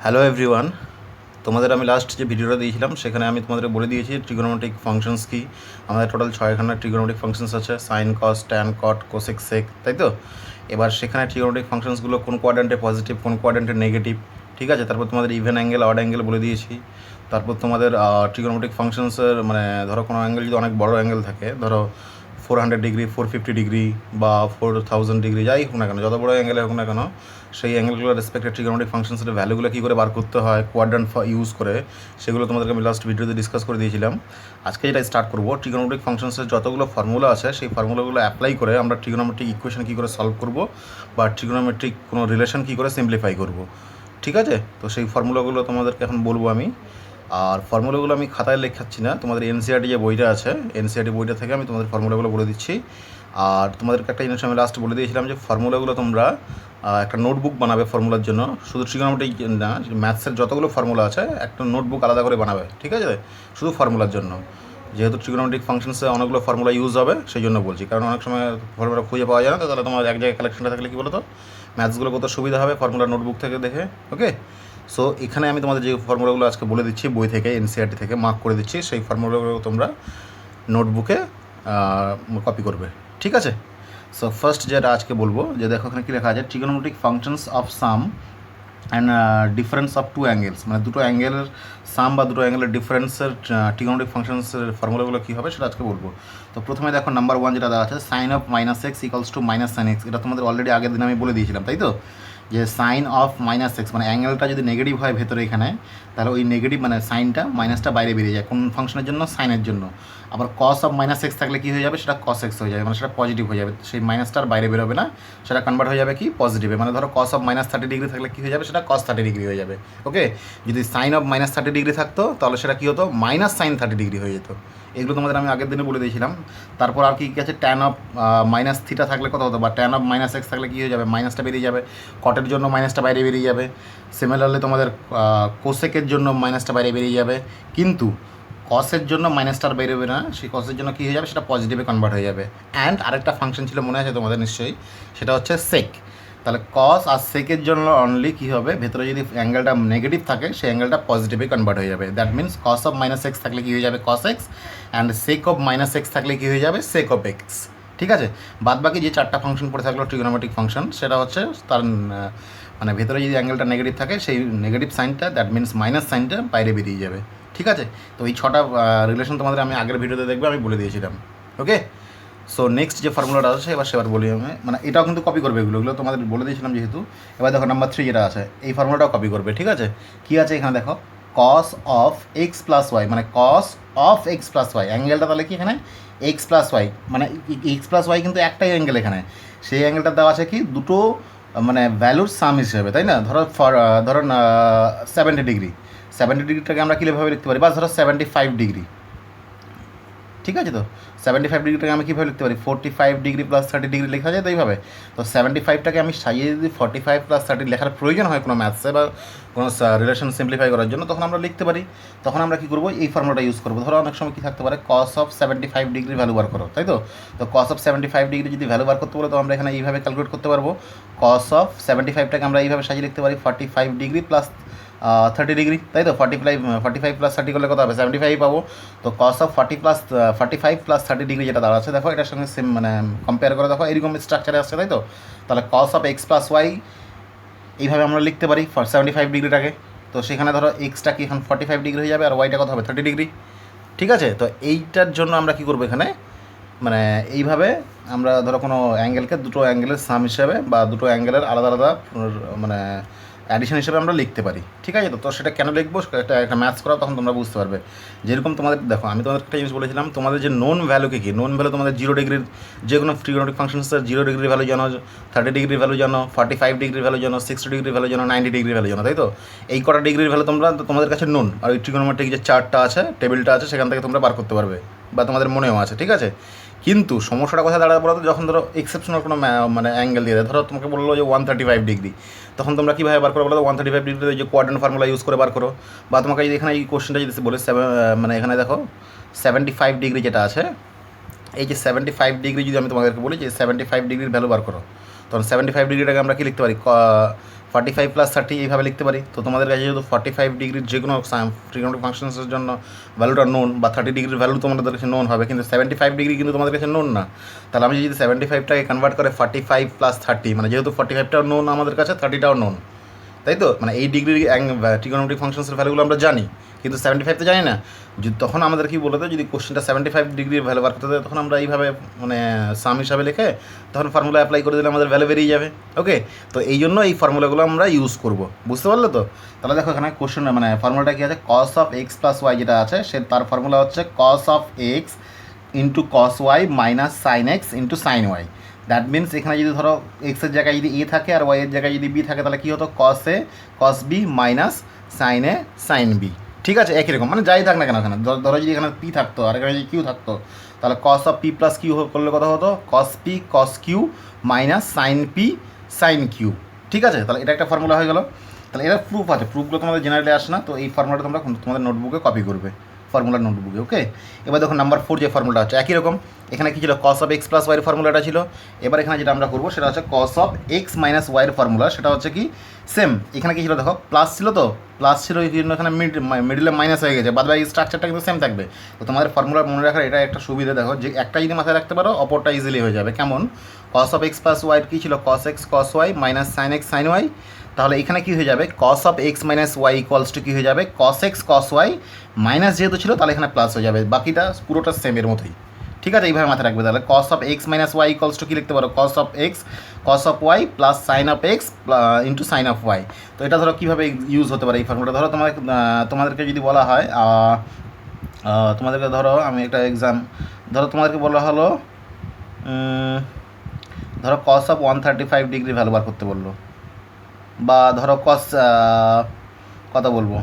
Hello everyone, তোমাদের আমি last যে ভিডিওটা দিয়েছিলাম সেখানে আমি তোমাদের বলে দিয়েছি ট্রিগোনোমেট্রিক ফাংশনস কি। আমাদের টোটাল 6খানা ট্রিগোনোমেট্রিক ফাংশনস আছে, সাইন, কস, ট্যান, কট, কোসেক, সেক, তাই তো। এবার সেখানে ট্রিগোনোমেট্রিক ফাংশনসগুলো কোন কোয়াড্রেন্টে পজিটিভ, কোন কোয়াড্রেন্টে নেগেটিভ, ঠিক আছে। তারপর তোমাদের ইভেন অ্যাঙ্গেল, অড অ্যাঙ্গেল বলে দিয়েছি। তারপর তোমাদের ট্রিগোনোমেট্রিক ফাংশনসের মানে ধরো কোনো অ্যাঙ্গেল যদি অনেক বড় অ্যাঙ্গেল থাকে, ধরো 400 ডিগ্রি, 450 ডিগ্রি বা 4000 ডিগ্রি, যাই হোক না কেন, যত বড় অ্যাঙ্গেলে হোক না কেন, সেই অ্যাঙ্গেলগুলোর রেসপেক্টেড ট্রিগোনোমেট্রিক ফাংশনসের ভ্যালুগুলো কী করে বার করতে হয় কোয়াড্রেন্ট ইউজ করে, সেগুলো তোমাদেরকে আমি লাস্ট ভিডিওতে ডিসকাস করে দিয়েছিলাম। আজকে যেটা স্টার্ট করবো, ট্রিগোনোমেট্রিক ফাংশনসের যতগুলো ফর্মুলা আছে সেই ফর্মুলাগুলো অ্যাপ্লাই করে আমরা ট্রিগোনোমেট্রিক ইকুয়েশন কী করে সলভ করব বা ট্রিগোনোমেট্রিক কোনো রিলেশন কী করে সিম্পলিফাই করব, ঠিক আছে। তো সেই ফর্মুলাগুলো তোমাদেরকে এখন বলবো আমি। আর ফর্মুলাগুলো আমি খাতায় লেখাচ্ছি না, তোমাদের এনসিইআরটি যে বইটা আছে, এনসিইআরটি বইটা থেকে আমি তোমাদের ফর্মুলাগুলো বলে দিচ্ছি। আর তোমাদেরকে একটা জিনিস আমি লাস্ট বলে দিয়েছিলাম যে ফর্মুলাগুলো তোমরা একটা নোটবুক বানাবে ফর্মুলার জন্য, শুধু ট্রিগোনোমেট্রিক না, ম্যাথসের যতগুলো ফর্মুলা আছে একটা নোটবুক আলাদা করে বানাবে, ঠিক আছে, শুধু ফর্মুলার জন্য। যেহেতু ট্রিগোনোমেট্রিক ফাংশনসে অনেকগুলো ফর্মুলা ইউজ হবে সেই জন্য বলছি, কারণ অনেক সময় ফর্মুলা খুঁজে পাওয়া যায় না, তো তাহলে তোমার এক জায়গায় কালেকশনটা থাকলে কী বলো তো, ম্যাথসগুলো কত সুবিধা হবে ফর্মুলা নোটবুক থেকে দেখে। ওকে, সো এখানে আমি তোমাদের যে ফর্মুলাগুলো আজকে বলে দিচ্ছি বই থেকে, এনসিইআরটি থেকে মার্ক করে দিচ্ছি, সেই ফর্মুলাগুলো তোমরা নোটবুকে কপি করবে, ঠিক আছে। সো ফার্স্ট যেটা আজকে বলবো, যে দেখো এখানে কী লেখা আছে, trigonometric functions of sum and difference of two angles, মানে দুটো অ্যাঙ্গেলের সাম বা দুটো অ্যাঙ্গেলের ডিফারেন্সের ট্রিগোনোমেট্রিক ফাংশনসের ফর্মুলাগুলো কী হবে সেটা আজকে বলবো। তো প্রথমে দেখো নাম্বার 1 যেটা দেওয়া আছে, sine of minus x equals to minus sine x. এটা তোমাদের অলরেডি আগের দিন আমি বলে দিয়েছিলাম, তাই তো, যে সাইন অফ মাইনাস এক্স মানে অ্যাঙ্গেলটা যদি নেগেটিভ হয় ভেতরে এখানে, তাহলে ওই নেগেটিভ মানে সাইনটা মাইনাসটা বাইরে বেরিয়ে যায় কোন ফাংশনের জন্য, সাইনের জন্য। আবার কস অফ মাইনাস এক্স থাকলে কী হয়ে যাবে, সেটা কস এক্স হয়ে যাবে, মানে সেটা পজিটিভ হয়ে যাবে, সেই মাইনাসটার বাইরে বেরোবে না, সেটা কনভার্ট হয়ে যাবে কি পজিটিভে। মানে ধরো কস অফ মাইনাস 30 ডিগ্রি থাকলে কী হয়ে যাবে, সেটা কস 30 ডিগ্রি হয়ে যাবে। ওকে, যদি সাইন অফ মাইনাস 30 ডিগ্রি থাকতো তাহলে সেটা কী হতো, মাইনাস সাইন 30 ডিগ্রি হয়ে যেত। এগুলো তোমাদের আমি আগের দিনে বলে দিয়েছিলাম। তারপর আর কি আছে, ট্যান অফ মাইনাস থিটা থাকলে কত হতো, বা ট্যান অফ মাইনাস এক্স থাকলে কী হয়ে যাবে, মাইনাসটা বেরিয়ে যাবে, কটের জন্য মাইনাসটা বাইরে বেরিয়ে যাবে। সিমিলারলি তোমাদের কোসেকের জন্য মাইনাসটা বাইরে বেরিয়ে যাবে, কিন্তু কসের জন্য মাইনাসটার বেরোবে না, সেই কসের জন্য কী হয়ে যাবে, সেটা পজিটিভে কনভার্ট হয়ে যাবে। অ্যান্ড আরেকটা ফাংশন ছিল মনে আছে তোমাদের নিশ্চয়ই, সেটা হচ্ছে সেক। তাহলে কস আর সেকের জন্য অনলি কী হবে, ভেতরে যদি অ্যাঙ্গেলটা নেগেটিভ থাকে সেই অ্যাঙ্গেলটা পজিটিভে কনভার্ট হয়ে যাবে। That means cos of minus x থাকলে কী হয়ে যাবে, cos x, and sec of minus x থাকলে কী হয়ে যাবে, সেক অফ এক্স, ঠিক আছে। বাদ বাকি যে 4টা ফাংশন পড়ে থাকলো ট্রিগোনোমেট্রিক ফাংশন, সেটা হচ্ছে তার মানে ভেতরে যদি অ্যাঙ্গেলটা নেগেটিভ থাকে সেই নেগেটিভ সাইনটা, দ্যাট মিনস মাইনাস সাইনটা বাইরে বেরিয়ে যাবে, ঠিক আছে। তো এই 6টা রিলেশন তোমাদের আমি আগের ভিডিওতে দেখবে আমি বলে দিয়েছিলাম। ওকে, সো নেক্সট যে ফর্মুলাটা আছে সেবার বলি আমি, মানে এটাও কিন্তু কপি করবে, এগুলো তোমাদের বলে দিয়েছিলাম যেহেতু। এবার দেখো নাম্বার 3 যেটা আছে, এই ফর্মুলাটাও কপি করবে, ঠিক আছে। কী আছে এখানে দেখো, cos of x plus y, মানে cos of x plus y, অ্যাঙ্গেলটা তাহলে কি এখানে এক্স প্লাস ওয়াই, মানে এক্স প্লাস ওয়াই কিন্তু একটাই অ্যাঙ্গেল এখানে, সেই অ্যাঙ্গেলটা দেওয়া আছে কি দুটো মানে ভ্যালুর সাম হিসেবে, তাই না। ধরো 70 ডিগ্রি, 70 ডিগ্রিটাকে আমরা কীভাবে লিখতে পারি, বা ধরো 75 ডিগ্রি, ঠিক আছে। তো 75 ডিগ্রিটাকে আমি কীভাবে লিখতে পারি, 45 ডিগ্রি প্লাস 30 ডিগ্রি লেখা যায় তো এইভাবে। তো 75টাকে আমি সাজিয়ে যদি 45 প্লাস 30 লেখার প্রয়োজন হয় কোনো ম্যাথসে বা কোনো রিলেশন সিম্পলিফাই করার জন্য, তখন আমরা লিখতে পারি। তখন আমরা কী করবো, এই ফর্মুলাটা ইউজ করবো। ধরো অনেক সময় কী থাকতে পারে, কস অফ 75 ডিগ্রি ভ্যালু বার করো, তাই তো। তো কস অফ 75 ডিগ্রি যদি ভ্যালু বার করতে বলে, তো আমরা এখানে এইভাবে ক্যালকুলেট করতে পারবো। কস অফ 75টাকে আমরা এইভাবে সাজিয়ে লিখতে পারি 45 ডিগ্রি প্লাস 30 ডিগ্রি, তাই তো। 45 প্লাস 30 করলে কত হবে, 75 পাবো। তো কস অফ 45 প্লাস 30 ডিগ্রি যেটা দাঁড়াচ্ছে, দেখো এটার সঙ্গে সেম মানে কম্পেয়ার করে দেখো এরকম স্ট্রাকচারে আসছে, তাই তো। তাহলে cos of x plus y এইভাবে আমরা লিখতে পারি 75 ডিগ্রিটাকে। তো সেখানে ধরো এক্সটা কি এখন 45 ডিগ্রি হয়ে যাবে, আর ওয়াইটা কত হবে 30 ডিগ্রি, ঠিক আছে। তো এইটার জন্য আমরা কী করবো এখানে, মানে এইভাবে আমরা ধরো কোনো অ্যাঙ্গেলকে দুটো অ্যাঙ্গেলের সাম হিসাবে বা দুটো অ্যাঙ্গেলের আলাদা আলাদা মানে অ্যাডিশন হিসেবে আমরা লিখতে পারি, ঠিক আছে। তো সেটা কেন লিখবো, একটা ম্যাথস করা তখন তোমরা বুঝতে পারবে। যেরকম তোমাদের দেখো আমি তোমাদের একটা জিনিস বলেছিলাম, তোমাদের যে নোন ভ্যালুকে কি, নোন ভ্যালু তোমাদের 0 ডিগ্রির যে কোনো ট্রিগোনোমেট্রিক ফাংশনসের 0 ডিগ্রি ভ্যালু জানো, 30 ডিগ্রি ভ্যালু জানো, 45 ডিগ্রি ভ্যালু জানো, 60 ডিগ্রি ভ্যালু জানো, 90 ডিগ্রি ভ্যালু জানো, তাই তো। এই কটা ডিগ্রির ভ্যালু তোমাদের কাছে নোন, আর ওই ট্রিগোনোমেট্রিক যে চার্টটা আছে, টেবিলটা আছে, সেখান থেকে তোমরা বার করতে পারবে বা তোমাদের মনেও আছে, ঠিক আছে। কিন্তু সমস্যাটা কোথায় দাঁড়াতে বলো তো, যখন ধরো এক্সেপশনাল কোনো মানে অ্যাঙ্গেল দিয়ে দেয়, ধরো তোমাকে বললো যে 135 ডিগ্রি, তখন তোমরা কীভাবে বার করো বলো তো, 135 ডিগ্রিতে যে কোয়াড্রেন্ট ফর্মুলা ইউজ করে বার করো। বা তোমাকে যদি এখানে এই কোশ্চেনটা যদি বলে মানে এখানে দেখো 75 ডিগ্রি যেটা আছে, এই যে 75 ডিগ্রি যদি আমি তোমাদেরকে বলি যে 75 ডিগ্রির ভ্যালু বার করো, তখন 75 ডিগ্রিটাকে আমরা কী লিখতে পারি, 45 প্লাস 30 এইভাবে লিখতে পারি। তো তোমাদের কাছে যেহেতু 45 ডিগ্রির যে কোনো ট্রিগোনোমেট্রিক ফাংশনসের জন্য ভ্যালুটা নোন, বা 30 ডিগ্রির ভ্যালু তোমাদের কাছে নোন হবে, কিন্তু 75 ডিগ্রি কিন্তু তোমাদের কাছে নোন না। তাহলে আমি যদি 75টাকে কনভার্ট করে 45 প্লাস 30, মানে যেহেতু 45টাও নোন আমাদের কাছে, 30টাও নোন, তাই তো? মানে এই ডিগ্রির ট্রিগোনোমেট্রিক ফাংশনসের ভ্যালুগুলো আমরা জানি, কিন্তু 75 তো জানি না। যদি তখন আমাদের কি বলতে, যদি কোশ্চেনটা 75 ডিগ্রির ভ্যালু বার করতে দেয়, তখন আমরা এইভাবে মানে সাম হিসাবে লিখে তখন ফর্মুলা অ্যাপ্লাই করে দিলে আমাদের ভ্যালু বেরিয়ে যাবে। ওকে, তো এই জন্য এই ফর্মুলাগুলো আমরা ইউজ করব, বুঝতে পারলে তো? তাহলে দেখো এখানে কোশ্চেন মানে ফর্মুলাটা কী আছে, cos of x plus y যেটা আছে, সে তার ফর্মুলা হচ্ছে cos of x into cos y minus sine x into sine y. That means এখানে যদি ধরো এক্সের জায়গায় যদি এ থাকে আর ওয়াইয়ের জায়গায় যদি বি থাকে, তাহলে কী হতো, কস এ কস বি মাইনাস সাইন এ সাইন বি। ঠিক আছে, একই রকম মানে যাই থাক না কেন, এখানে ধরো যদি এখানে পি থাকতো আর এখানে যদি কিউ থাকতো, তাহলে cos of p plus q করলে কথা হতো cos p cos q minus sine p sine q. ঠিক আছে, তাহলে এটা একটা ফর্মুলা হয়ে গেল। তাহলে এটা প্রুফ আছে, প্রুফগুলো তোমাদের জেনারেলি আসে না, তো এই ফর্মুলাটা তোমরা তোমাদের নোটবুকে কপি করবে, ফর্মুলার নোটবুকে। ওকে, এবার দেখো নাম্বার 4 যে ফর্মুলাটা হচ্ছে একই রকম। এখানে কী ছিল, কস অফ এক্স প্লাস ওয়াইয়ের ফর্মুলাটা ছিল। এবার এখানে যেটা আমরা করবো সেটা হচ্ছে কস অফ এক্স মাইনাস ওয়াইয়ের ফর্মুলা, সেটা হচ্ছে কি সেম। এখানে কী ছিল দেখো, প্লাস ছিল, তো প্লাস ছিল এই জন্য এখানে মিডিলে মাইনাস হয়ে গেছে, বাদ বাকি স্ট্রাকচারটা কিন্তু সেম থাকবে। তো তোমাদের ফর্মুলা মনে রাখার এটা একটা সুবিধা, দেখো যে একটা যদি মাথায় রাখতে পারো অপরটা ইজিলি হয়ে যাবে। কেমন, cos of x plus y কী ছিল, cos x cos y minus sine x sine y. তাহলে এখানে কী হয়ে যাবে, cos of x minus y equals to কী হয়ে যাবে, cos x cos y minus যেহেতু ছিল তাহলে এখানে প্লাস হয়ে যাবে, বাকিটা পুরোটা সেমের মতোই। ঠিক আছে, এইভাবে মাথায় রাখবে। তাহলে cos of x minus y equals to কী লিখতে পারো, cos of x cos of y plus sine of x into sine of y. তো এটা ধরো কীভাবে ইউজ হতে পারে এই ফর্মুলাটা, ধরো তোমাদেরকে যদি বলা হয়, তোমাদেরকে ধরো আমি একটা ধরো তোমাদেরকে বলা হলো, ধরো কস অফ 135 ডিগ্রি ভ্যালু বার করতে বললো, বা ধরো কস কত বলবো,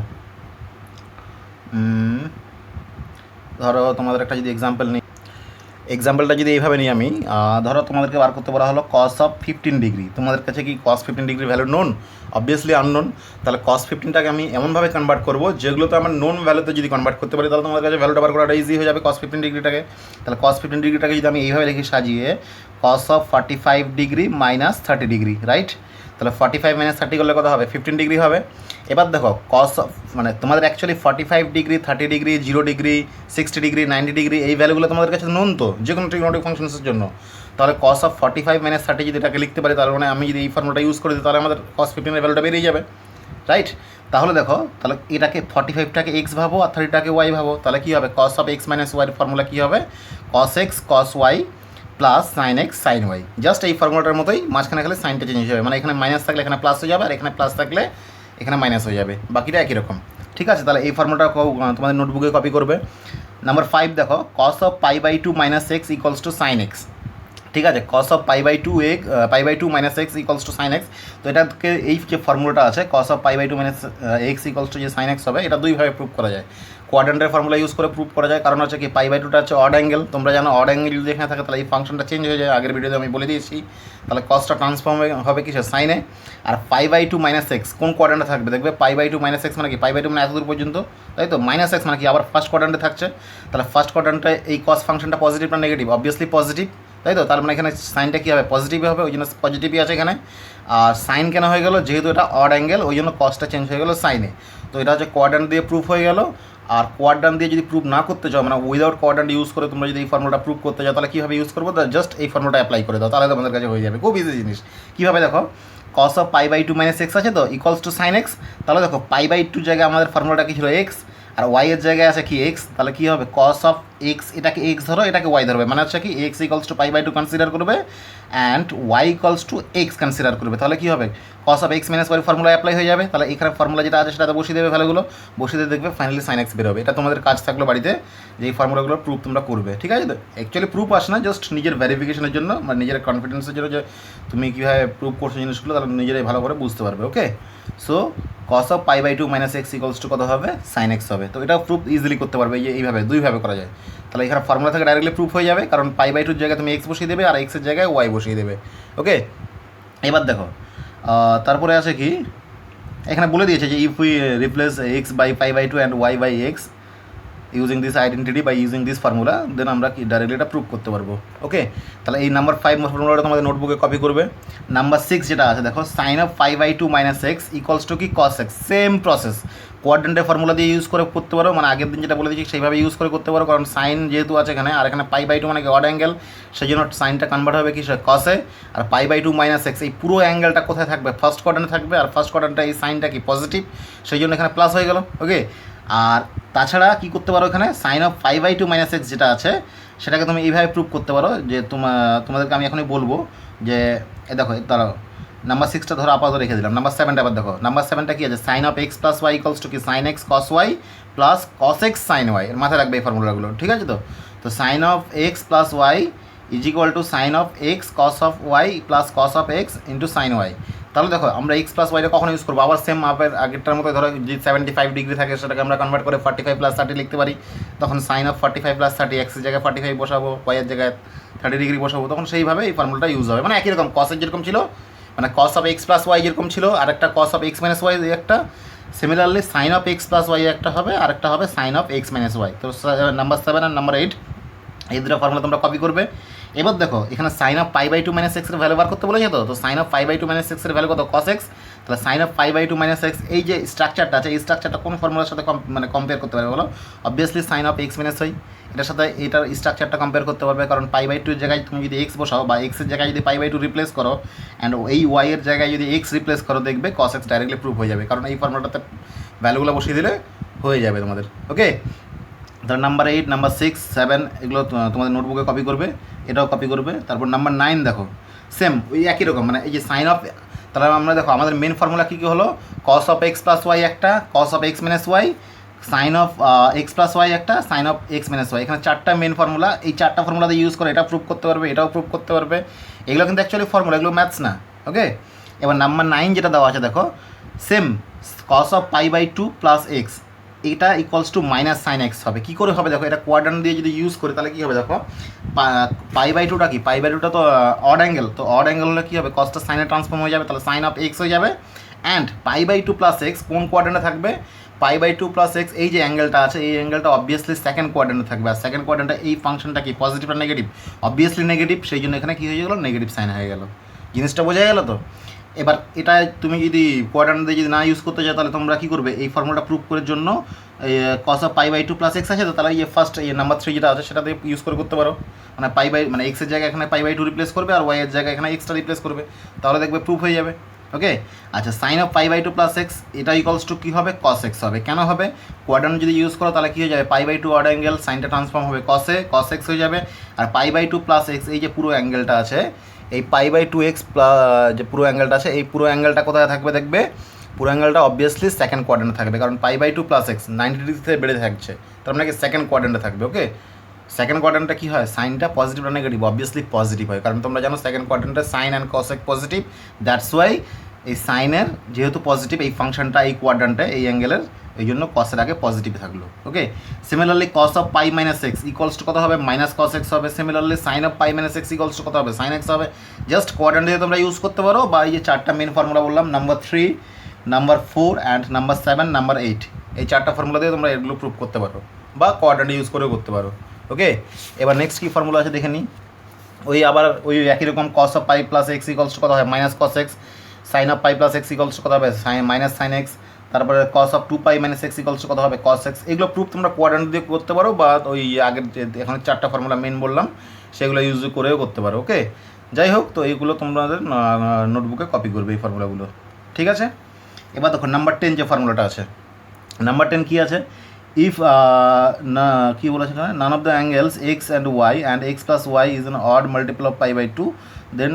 ধরো তোমাদের একটা যদি এক্সাম্পল নিই, এক্সাম্পলটা যদি এইভাবে নিই আমি, ধরো তোমাদেরকে বার করতে বলা হলো কস অফ 15 ডিগ্রি। তোমাদের কাছে কি কস 15 degree value known? Obviously unknown. তাহলে কস 15টাকে আমি এমনভাবে কনভার্ট করবো যেগুলোতে আমার নোন ভ্যালুতে যদি কনভার্ট করতে পারি, তাহলে তোমাদের কাছে ভ্যালুটা বার করাটা ইজি হয়ে যাবে কস 15 ডিগ্রিটাকে। তাহলে কস 15 ডিগ্রিটাকে যদি আমি এইভাবে লিখি সাজিয়ে, cos of 45 degree minus 30 degree, right? তাহলে 45 মাইনাস 30 করলে কত হবে, 15 ডিগ্রি হবে। এবার দেখো কস অফ মানে তোমাদের actually 45 degree 30 degree 0 degree 60 degree 90 degree এই ভ্যালুগুলো তোমাদের কাছে নোন তো, যে কোনো ট্রিগোনোমেট্রিক ফাংশনসের জন্য। তাহলে কস অফ 45 মাইনাস 30 যদি এটাকে লিখতে পারি, তার মানে আমি যদি এই ফর্মুলাটা ইউজ করি, তাহলে আমাদের কস 15 এর ভ্যালুটা বেরিয়ে যাবে, রাইট? তাহলে দেখো, তাহলে এটাকে 45টাকে এক্স ভাবো আর 30টাকে ওয়াই ভাবো, তাহলে কী হবে, কস অফ এক্স মাইনাস ওয়াইয়ের ফর্মুলা কী হবে, cos x cos y plus sine x sine y. Just এই ফর্মুলাটার মতোই, মাঝখানে খালি সাইনটা চেঞ্জ হয়ে যাবে, মানে এখানে মাইনাস থাকলে এখানে প্লাস হয়ে যাবে, আর এখানে প্লাস থাকলে এখানে মাইনাস হয়ে যাবে, বাকিটা একই রকম। ঠিক আছে, তাহলে এই ফর্মুলাটা তোমাদের নোটবুকে কপি করবে। নাম্বার 5 দেখো, cos of pi by 2 minus x equals to sine x. ঠিক আছে, cos of pi by 2 minus x equals to sine x. তো এটাকে এই যে ফর্মুলাটা আছে, cos of pi by 2 minus x equals to যে সাইন এক্স হবে, এটা দুইভাবে প্রুভ করা যায়। কোয়াড্রেন্টের ফর্মুলা ইউজ করে প্রুভ করা যায়, কারণ হচ্ছে কি পাই বাই 2টা হচ্ছে অড অ্যাঙ্গেল, তোমরা জানো অড অ্যাঙ্গেল যদি এখানে থাকে তাহলে এই ফাংশনটা চেঞ্জ হয়ে যায়, আগের ভিডিওতে আমি বলে দিয়েছি। তাহলে কসটা ট্রান্সফর্ম হবে কিসে, সাইনে। আর পাই বাই 2 মাইনাস এক্স কোন কোয়াড্রেন্টে থাকবে, দেখবে পাই বাই 2 মাইনাস এক্স মানে কি, পাই বাই 2 মানে এত দূর পর্যন্ত, তাই তো? মাইনাস এক্স মানে কি, আবার ফার্স্ট কোয়াড্রেন্টে থাকছে। তাহলে ফার্স্ট কোয়াড্রেন্টে এই কস ফাংশনটা পজিটিভ না নেগেটিভ, অবভিয়াসলি পজিটিভ, তাই তো? তার মানে এখানে সাইনটা কী হবে, পজিটিভই হবে, ওই জন্য পজিটিভই আছে এখানে। আর সাইন কেন হয়ে গেল, যেহেতু এটা অড অ্যাঙ্গেল ওই জন্য কসটা চেঞ্জ হয়ে গেলো সাইনে। তো এটা হচ্ছে কোয়াড্রেন্ট দিয়ে প্রুফ হয়ে গেল। আর কোয়াড্রেন্ট দিয়ে যদি প্রুভ না করতে চাও, মানে উইদাউট কোয়াড্রেন্ট ইউজ করে তোমরা যদি এই ফর্মুলাটা প্রুভ করতে চাও, তাহলে কীভাবে ইউজ করবো, জাস্ট এই ফর্মুলাটা অ্যাপ্লাই করে দাও, তাহলে তোমাদের কাছে হয়ে যাবে, খুব ইজি জিনিস। কীভাবে দেখো, cos of pi by 2 minus x আছে তো, ইকুয়ালস টু সাইন এক্স। তাহলে দেখো পাই বাই 2 জায়গায় আমাদের ফর্মুলাটা কী ছিল, এক্স, আর ওয়াইয়ের জায়গায় আছে কি এক্স। তাহলে কী হবে, কস অফ এক্স, এটাকে এক্স ধরো এটাকে ওয়াই ধরবে, মানে হচ্ছে কি x equals to pi by 2 consider করবে and y equals to x consider করবে। তাহলে কী হবে, cos of x minus y formula apply হয়ে যাবে। তাহলে এখানে ফর্মুলা যেটা আছে সেটাতে বসিয়ে দেবে ভ্যালুগুলো, বসিয়ে দিয়ে দেখবে ফাইনালি সাইন এক্স বেরোবে। এটা তোমাদের কাজ থাকলো বাড়িতে যে এই ফর্মুলাগুলো প্রুফ তোমরা করবে, ঠিক আছে? তো অ্যাকচুয়ালি প্রুফ আসে না, জাস্ট নিজের ভ্যারিফিকেশনের জন্য, মানে নিজের কনফিডেন্সের জন্য, যে তুমি কীভাবে প্রুফ করছো জিনিসগুলো, তাহলে নিজেরাই ভালো করে বুঝতে পারবে। Okay, so cos of pi by 2 minus x equals to কত হবে, সাইন এক্স হবে। তো এটা প্রুফ ইজিলি করতে পারবে, এইভাবে দুইভাবে করা যায়। তাহলে এখানে ফর্মুলা থেকে ডাইরেক্টলি প্রুফ হয়ে যাবে, কারণ পাই বাই 2 জায়গায় তুমি এক্স বসিয়ে দেবে আর এক্সের জায়গায় ওয়াই বসিয়ে দেবে। ওকে, এবার দেখো তারপরে আছে কি, এখানে বলে দিয়েছে যে if we replace x by pi by 2 and y by x, using this identity বা ইউজিং দিস ফর্মুলা, দেন আমরা কি ডাইরেক্টলি এটা প্রুভ করতে পারবো। ওকে, তাহলে এই নাম্বার 5 ফর্মুলাটা তোমাদের নোটবুকে কপি করবে। নাম্বার 6 যেটা আছে দেখো, sine of 5/2 - x equals to কি cos x, সেম প্রসেস কোয়াড্রেন্টের ফর্মুলা দিয়ে ইউজ করে করতে পারো, মানে আগের দিন যেটা বলে দিচ্ছি সেইভাবে ইউজ করে করতে পারো, কারণ সাইন যেহেতু আছে এখানে, আর এখানে π/2 মানে কি অড অ্যাঙ্গেল, সেই জন্য সাইনটা কনভার্ট হবে কি কসে, আর π/2 - x এই পুরো অ্যাঙ্গেলটা কোথায় থাকবে, ফার্স্ট কোয়াড্রেন্টে থাকবে, আর ফার্স্ট কোয়াড্রেন্টে এই সাইনটা কি পজিটিভ, সেই জন্য এখানে প্লাস হয়ে গেল। ওকে, আর তাছাড়া কি করতে পারো, এখানে সাইন অফ 5/2 - x যেটা আছে সেটাকে তুমি এইভাবে প্রুভ করতে পারো, যে তোমাদেরকে আমি এখনই বলবো যে দেখো দাঁড়াও, নাম্বার 6টা ধরো আপাতত রেখে দিলাম, নাম্বার 7টা আবার দেখো, নাম্বার 7টা কি আছে, sine of x plus y equals to কি sine x cos y plus cos x sine y, এর মাথায় রাখবে এই ফর্মুলাগুলো, ঠিক আছে? তো sine of x plus y is equal to sine of x cos of y plus cos of x into sine y. তাহলে দেখো আমরা এক্স প্লাস ওয়াইটা কখন ইউজ করবো, আবার সেম মাপের আগেরটার মতো ধরো যে 75 ডিগ্রি থাকে সেটাকে আমরা কনভার্ট করে 45 + 30 লিখতে পারি, তখন সাইন অফ 45 + 30 এক্সের জায়গায় 45 বসাবো, ওয়াইয়ের জায়গায় 30 ডিগ্রি বসাবো, তখন সেইভাবে এই ফর্মুলাটা ইউজ হবে, মানে একই রকম কসের যেরকম ছিল, মানে cos of x plus y যেরকম ছিল, আর একটা cos of x minus y একটা, similarly sine of x plus y একটা হবে, আর একটা হবে sine of x minus y. তো নাম্বার 7 আর নাম্বার 8 এই দুটো ফর্মুলা তোমরা কপি করবে। এবার দেখো এখানে সাইন অফ π/2 - x এর ভ্যালু বার করতে বলেছে, তো সাইন অফ π/2 - x এর ভ্যালু কত, cos x, তাহলে সাইন অফ π/2 - x এই যে স্ট্রাকচারটা আছে, এই স্ট্রাকচারটা কোন ফর্মুলার সাথে মানে কম্পেয়ার করতে পারবে বলো, obviously sine of x - y, এটার সাথে এটার স্ট্রাকচারটা কম্পেয়ার করতে পারবে, কারণ π/2 এর জায়গায় তুমি যদি x বসাও বা x এর জায়গায় যদি π/2 রিপ্লেস করো অ্যান্ড এই y এর জায়গায় যদি x রিপ্লেস করো, দেখবে cos x ডাইরেক্টলি প্রুভ হয়ে যাবে, কারণ এই ফর্মুলাটাতে ভ্যালুগুলো বসিয়ে দিলে হয়ে যাবে তোমাদের। ওকে, তাহলে নাম্বার 8, নাম্বার 6, 7 এগুলো তোমাদের নোটবুকে কপি করবে, এটাও কপি করবে। তারপর নাম্বার 9 দেখো, সেম ওই একই রকম, মানে এই যে সাইন অফ, তাহলে আমরা দেখো আমাদের মেন ফর্মুলা কী কী হলো, cos of x plus y একটা, cos of x minus y, sine of x plus y একটা, sine of x minus y, এখানে 4টা মেন ফর্মুলা, এই 4টা ফর্মুলাতে ইউজ করে এটা প্রুভ করতে পারবে, এটাও প্রুভ করতে পারবে, এগুলো কিন্তু অ্যাকচুয়ালি ফর্মুলা, এগুলো ম্যাথস না। ওকে, এবার নাম্বার 9 যেটা দেওয়া আছে দেখো, same cos of π/2 plus x, এটা equals to minus sine x হবে। কী করে হবে দেখো, এটা কোয়াড্রান্ট দিয়ে যদি ইউজ করি তাহলে কী হবে দেখো, π/2টা কি, π/2টা তো অড অ্যাঙ্গেল, তো অড অ্যাঙ্গেল হলে কী হবে, কসটা সাইনে ট্রান্সফর্ম হয়ে যাবে, তাহলে সাইন অফ এক্স হয়ে যাবে, অ্যান্ড π/2 প্লাস এক্স কোন কোয়াড্রান্টে থাকবে, π/2 প্লাস এক্স এই যে অ্যাঙ্গেলটা আছে এই অ্যাঙ্গেলটা অবভিয়াসলি সেকেন্ড কোয়াড্রান্টে থাকবে, আর সেকেন্ড কোয়াড্রান্টে এই ফাংশনটা কি পজিটিভ আর নেগেটিভ, অবভিয়াসলি নেগেটিভ, সেই জন্য এখানে কী হয়ে গেলো, নেগেটিভ সাইন হয়ে গেল। জিনিসটা বোঝা গেল তো? এবার এটা তুমি যদি কোয়াড্রান্ট দিয়ে যদি না ইউজ করতে চাও তাহলে তোমরা কী করবে, এই ফর্মুলাটা প্রুভ করার জন্য কস অফ π/2 প্লাস এক্স আছে, তো তাহলে ফার্স্ট নাম্বার 3 যেটা আছে সেটা দিয়ে ইউজ করে করতে পারো, মানে মানে এক্সের জায়গায় এখানে π/2 রিপ্লেস করবে, আর ওয়াইয়ের জায়গায় এখানে এক্সটা রিপ্লেস করবে, তাহলে দেখবে প্রুফ হয়ে যাবে। ওকে, আচ্ছা, সাইন অফ π/2 প্লাস এক্স এটা ইকুয়ালস টু কী হবে, কস এক্স হবে। কেন হবে, কোয়াড্রান্ট যদি ইউজ করো তাহলে কী হয়ে যাবে, π/2 অড অ্যাঙ্গেল, সাইনটা ট্রান্সফর্ম হবে কসে, কস এক্স হয়ে যাবে, আর π/2 প্লাস এক্স এই যে পুরো অ্যাঙ্গেলটা আছে, এই π/2 এক্স যে পুরো অ্যাঙ্গেলটা আছে, এই পুরো অ্যাঙ্গেলটা কোথায় থাকবে দেখবে, পুরো অ্যাঙ্গেলটা অবভিয়াসলি সেকেন্ড কোয়াড্রেন্টে থাকবে, কারণ π/2 প্লাস এক্স 90 ডিগ্রি থেকে বেড়ে থাকছে, তার মানে কি সেকেন্ড কোয়াড্রেন্টে থাকবে। ওকে, সেকেন্ড কোয়াড্রেন্টে কী হয়, সাইনটা পজিটিভ না নেগেটিভ, অবভিয়াসলি পজিটিভ হয়, কারণ তোমরা জানো সেকেন্ড কোয়াড্রেন্টে sine and cos x positive, that's why এই সাইনের যেহেতু পজিটিভ এই ফাংশনটা এই কোয়াড্রেন্টে এই অ্যাঙ্গেলের, এই জন্য কসের আগে পজিটিভ থাকলো। Okay, similarly cos of pi minus x equals to কত হবে, মাইনাস কস এক্স হবে। Similarly sine of pi minus x equals to কত হবে, সাইন এক্স হবে। জাস্ট কোয়াড্রেন্ট দিয়ে তোমরা ইউজ করতে পারো, বা এই যে 4টা মেন ফর্মুলা বললাম, number 3, number 4 and number 7, number 8, এই 4টা ফর্মুলা দিয়ে তোমরা এগুলো প্রুভ করতে পারো, বা কোয়াড্রেন্ট ইউজ করেও করতে পারো। ওকে, এবার নেক্সট কী ফর্মুলা আছে দেখে নিই। ওই আবার ওই একই রকম cos of pi plus x equals to কত হয়, minus cos x. Sine of pi plus x equals to কত হবে, মাইনাস সাইন এক্স। তারপরে cos of 2 pi minus x equals to কত হবে, কস এক্স। এগুলো প্রুফ তোমরা কোয়াড্রেন্ট দিয়ে করতে পারো, বা ওই আগের যে এখানে 4টা ফর্মুলা মেন বললাম সেগুলো ইউজ করেও করতে পারো। ওকে, যাই হোক, তো এইগুলো তোমাদের নোটবুকে কপি করবে এই ফর্মুলাগুলো, ঠিক আছে। এবার দেখো নাম্বার 10 যে ফর্মুলাটা আছে, নাম্বার 10 কী আছে, ইফ না কী বলেছে এখানে, none of the angles x and y and x plus y is an odd multiple of pi by 2 then